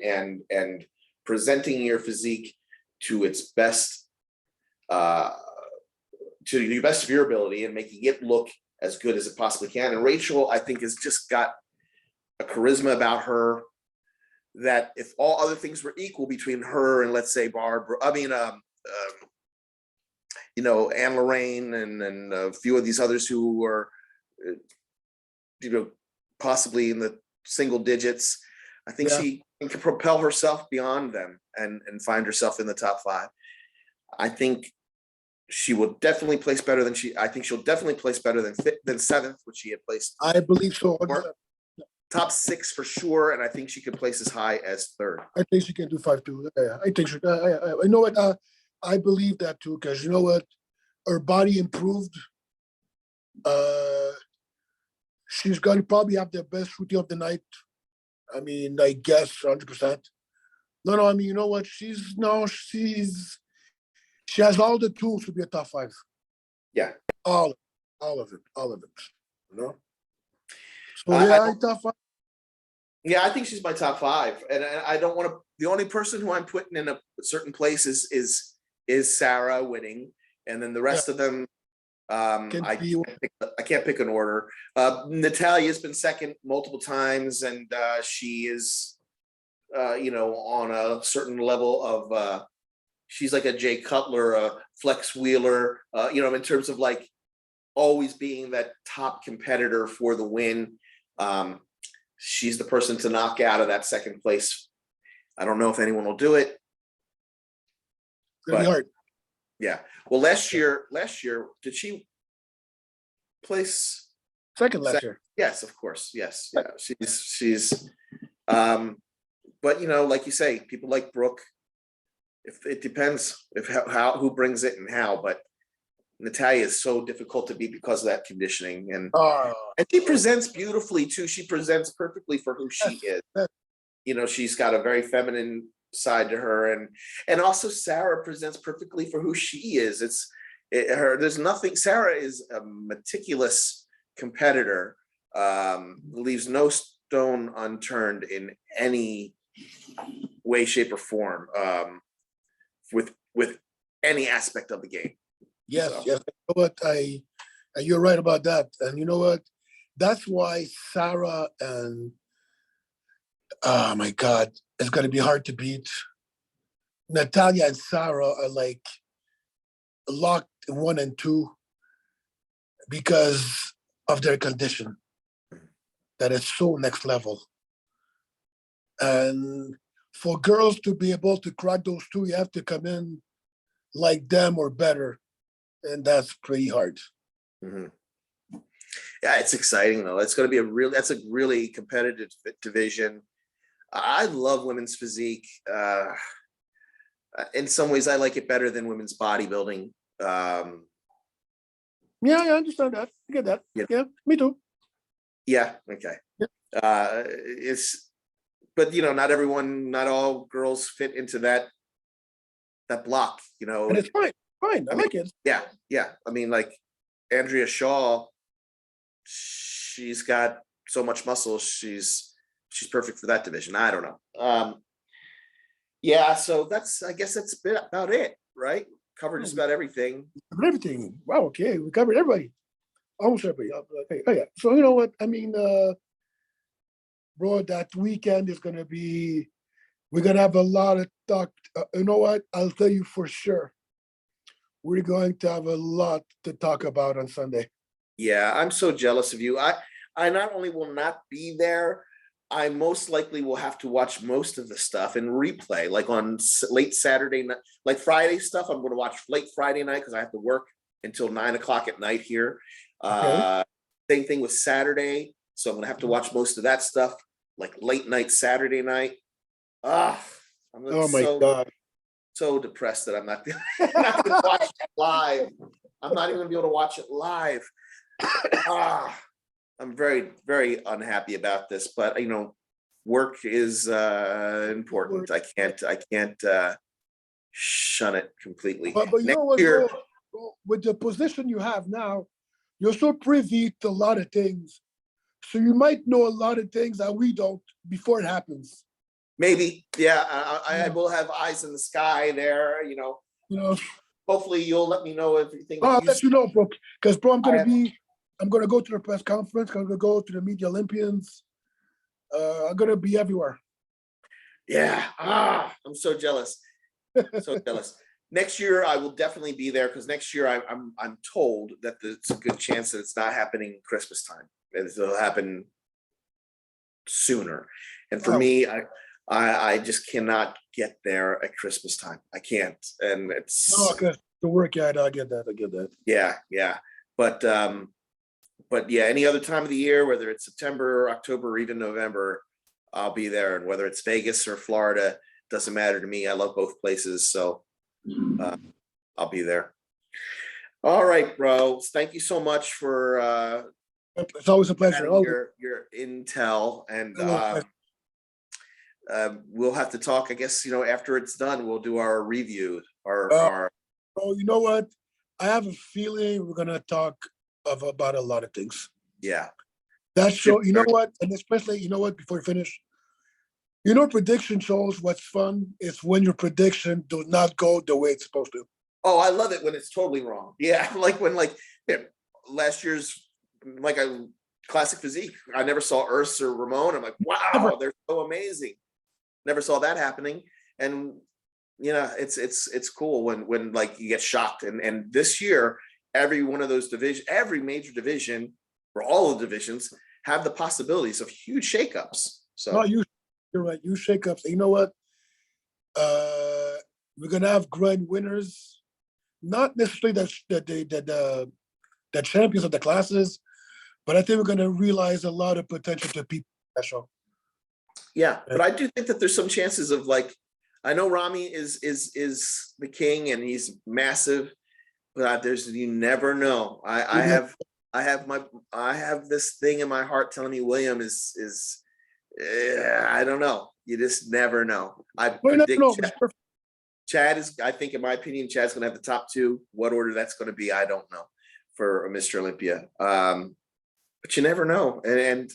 and presenting your physique to its best, to the best of your ability and making it look as good as it possibly can. And Rachel, I think, has just got a charisma about her that if all other things were equal between her and, let's say, Anne-Lorraine and a few of these others who are, possibly in the single digits, I think she can propel herself beyond them and find herself in the top 5. I think she will definitely place better than I think she'll definitely place better than 7th, which she had placed. I believe so. Top 6 for sure, and I think she could place as high as 3rd. I think she can do 5 too. Yeah, I think she. You know what? I believe that too, because you know what? Her body improved. She's going to probably have the best routine of the night. I mean, I guess 100%. No. I mean, you know what? She has all the tools to be a top 5. Yeah, all of it. You know. So top 5. Yeah, I think she's my top five, and I don't want to. The only person who I'm putting in a certain place is Sarah winning, and then the Yeah, rest of them, can I be. I can't pick an order. Natalia's been second multiple times, and she is, on a certain level of. She's like a Jay Cutler, a Flex Wheeler, in terms of like always being that top competitor for the win. She's the person to knock out of that second place. I don't know if anyone will do it, It's gonna be but hard. yeah. Well, last year, did she place Second last second? year. Yes, of course. Yes, yeah. She's, but like you say, people like Brooke. If it depends if how who brings it and how, but Natalia is so difficult to beat because of that conditioning, and Oh, she presents beautifully too. She presents perfectly for who she yes, is. yes. She's got a very feminine side to her, and also Sarah presents perfectly for who she is. Her. There's nothing. Sarah is a meticulous competitor. Leaves no stone unturned in any way, shape, or form. With any aspect of the game. Yes, So. yes. You know what? You're right about that. And you know what? That's why Sarah and oh my God, it's gonna be hard to beat. Natalia and Sarah are like locked in 1 and 2 because of their condition that is so next level. And for girls to be able to crack those two, you have to come in like them or better. And that's pretty hard. Mm-hmm. Yeah, it's exciting though. It's going to be that's a really competitive division. I love women's physique. In some ways, I like it better than women's bodybuilding. Yeah, I understand that. I get that. Yeah. Yeah, me too. Yeah. Okay. Yeah. But not all girls fit into that block. And it's fine. Fine. I like it. Yeah. Yeah. I mean, like Andrea Shaw, she's got so much muscle. She's perfect for that division. I don't know. Yeah. So I guess that's about it, right? Covered just about everything. Everything. Wow. Okay. We covered everybody. Almost everybody. Okay. Oh, yeah. So, you know what? I mean, bro, that weekend is going to be, we're going to have a lot of talk. You know what? I'll tell you for sure. We're going to have a lot to talk about on Sunday. Yeah, I'm so jealous of you. I not only will not be there, I most likely will have to watch most of the stuff in replay, like on late Saturday night, like Friday stuff. I'm going to watch late Friday night because I have to work until 9 o'clock at night here. Okay. Same thing with Saturday, so I'm going to have to watch most of that stuff, like late night Saturday night. I'm Oh my God. so depressed that I'm not going to watch it live. I'm not even going to be able to watch it live. I'm very, very unhappy about this, but work is important. I can't shun it completely. But you know what, bro? With the position you have now, you're so privy to a lot of things. So you might know a lot of things that we don't before it happens. Maybe, yeah. I will have eyes in the sky there. You know. Hopefully, you'll let me know everything. I'll let you know, bro. Because, bro, I'm gonna go to the press conference. I'm gonna go to the Media Olympians. I'm gonna be everywhere. Yeah. I'm so jealous. So jealous. Next year, I will definitely be there because next year I'm told that there's a good chance that it's not happening Christmas time. It'll happen sooner. And for me, I just cannot get there at Christmas time. I can't, and it's because the work. Yeah, I get that. Yeah. But yeah, any other time of the year, whether it's September, October, or even November, I'll be there. And whether it's Vegas or Florida, doesn't matter to me. I love both places, so I'll be there. All right, bro. Thank you so much for it's always a pleasure. Your intel, and we'll have to talk. I guess after it's done, we'll do our review. Oh, you know what? I have a feeling we're gonna talk about a lot of things. Yeah. That show, you know what? And especially, you know what? Before we finish, You know, prediction shows, what's fun is when your prediction does not go the way it's supposed to. Oh, I love it when it's totally wrong. Yeah, like when last year's like a classic physique. I never saw Urs or Ramon. I'm like, wow, they're so amazing. Never saw that happening. And it's cool when like you get shocked. And this year, every one of those divisions, every major division or all the divisions have the possibilities of huge shakeups. So No, you're right. You shakeups. You know what? We're gonna have grand winners, not necessarily the champions of the classes, but I think we're gonna realize a lot of potential to people special. yeah, but I do think that there's some chances of like, I know Rami is the king and he's massive, but you never know. I have this thing in my heart telling me William is I don't know. You just never know. I predict Chad is, I think in my opinion, Chad's gonna have the top two. What order that's gonna be, I don't know for Mr. Olympia. But you never know. And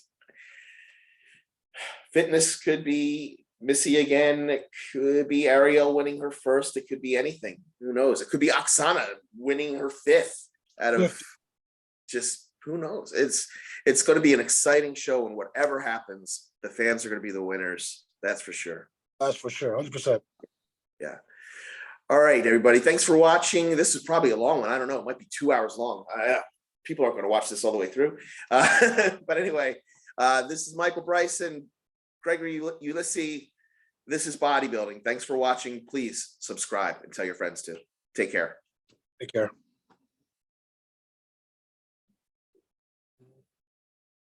fitness could be Missy again. It could be Ariel winning her first. It could be anything. Who knows? It could be Oksana winning her fifth out of just who knows. It's going to be an exciting show, and whatever happens, the fans are going to be the winners. That's for sure. That's for sure, 100%. Yeah. All right, everybody. Thanks for watching. This is probably a long one. I don't know. It might be 2 hours long. People aren't going to watch this all the way through. But anyway, this is Michael Bryson, Gregory Ulysse. This is Bodybuilding. Thanks for watching. Please subscribe and tell your friends to. Take care. Take care.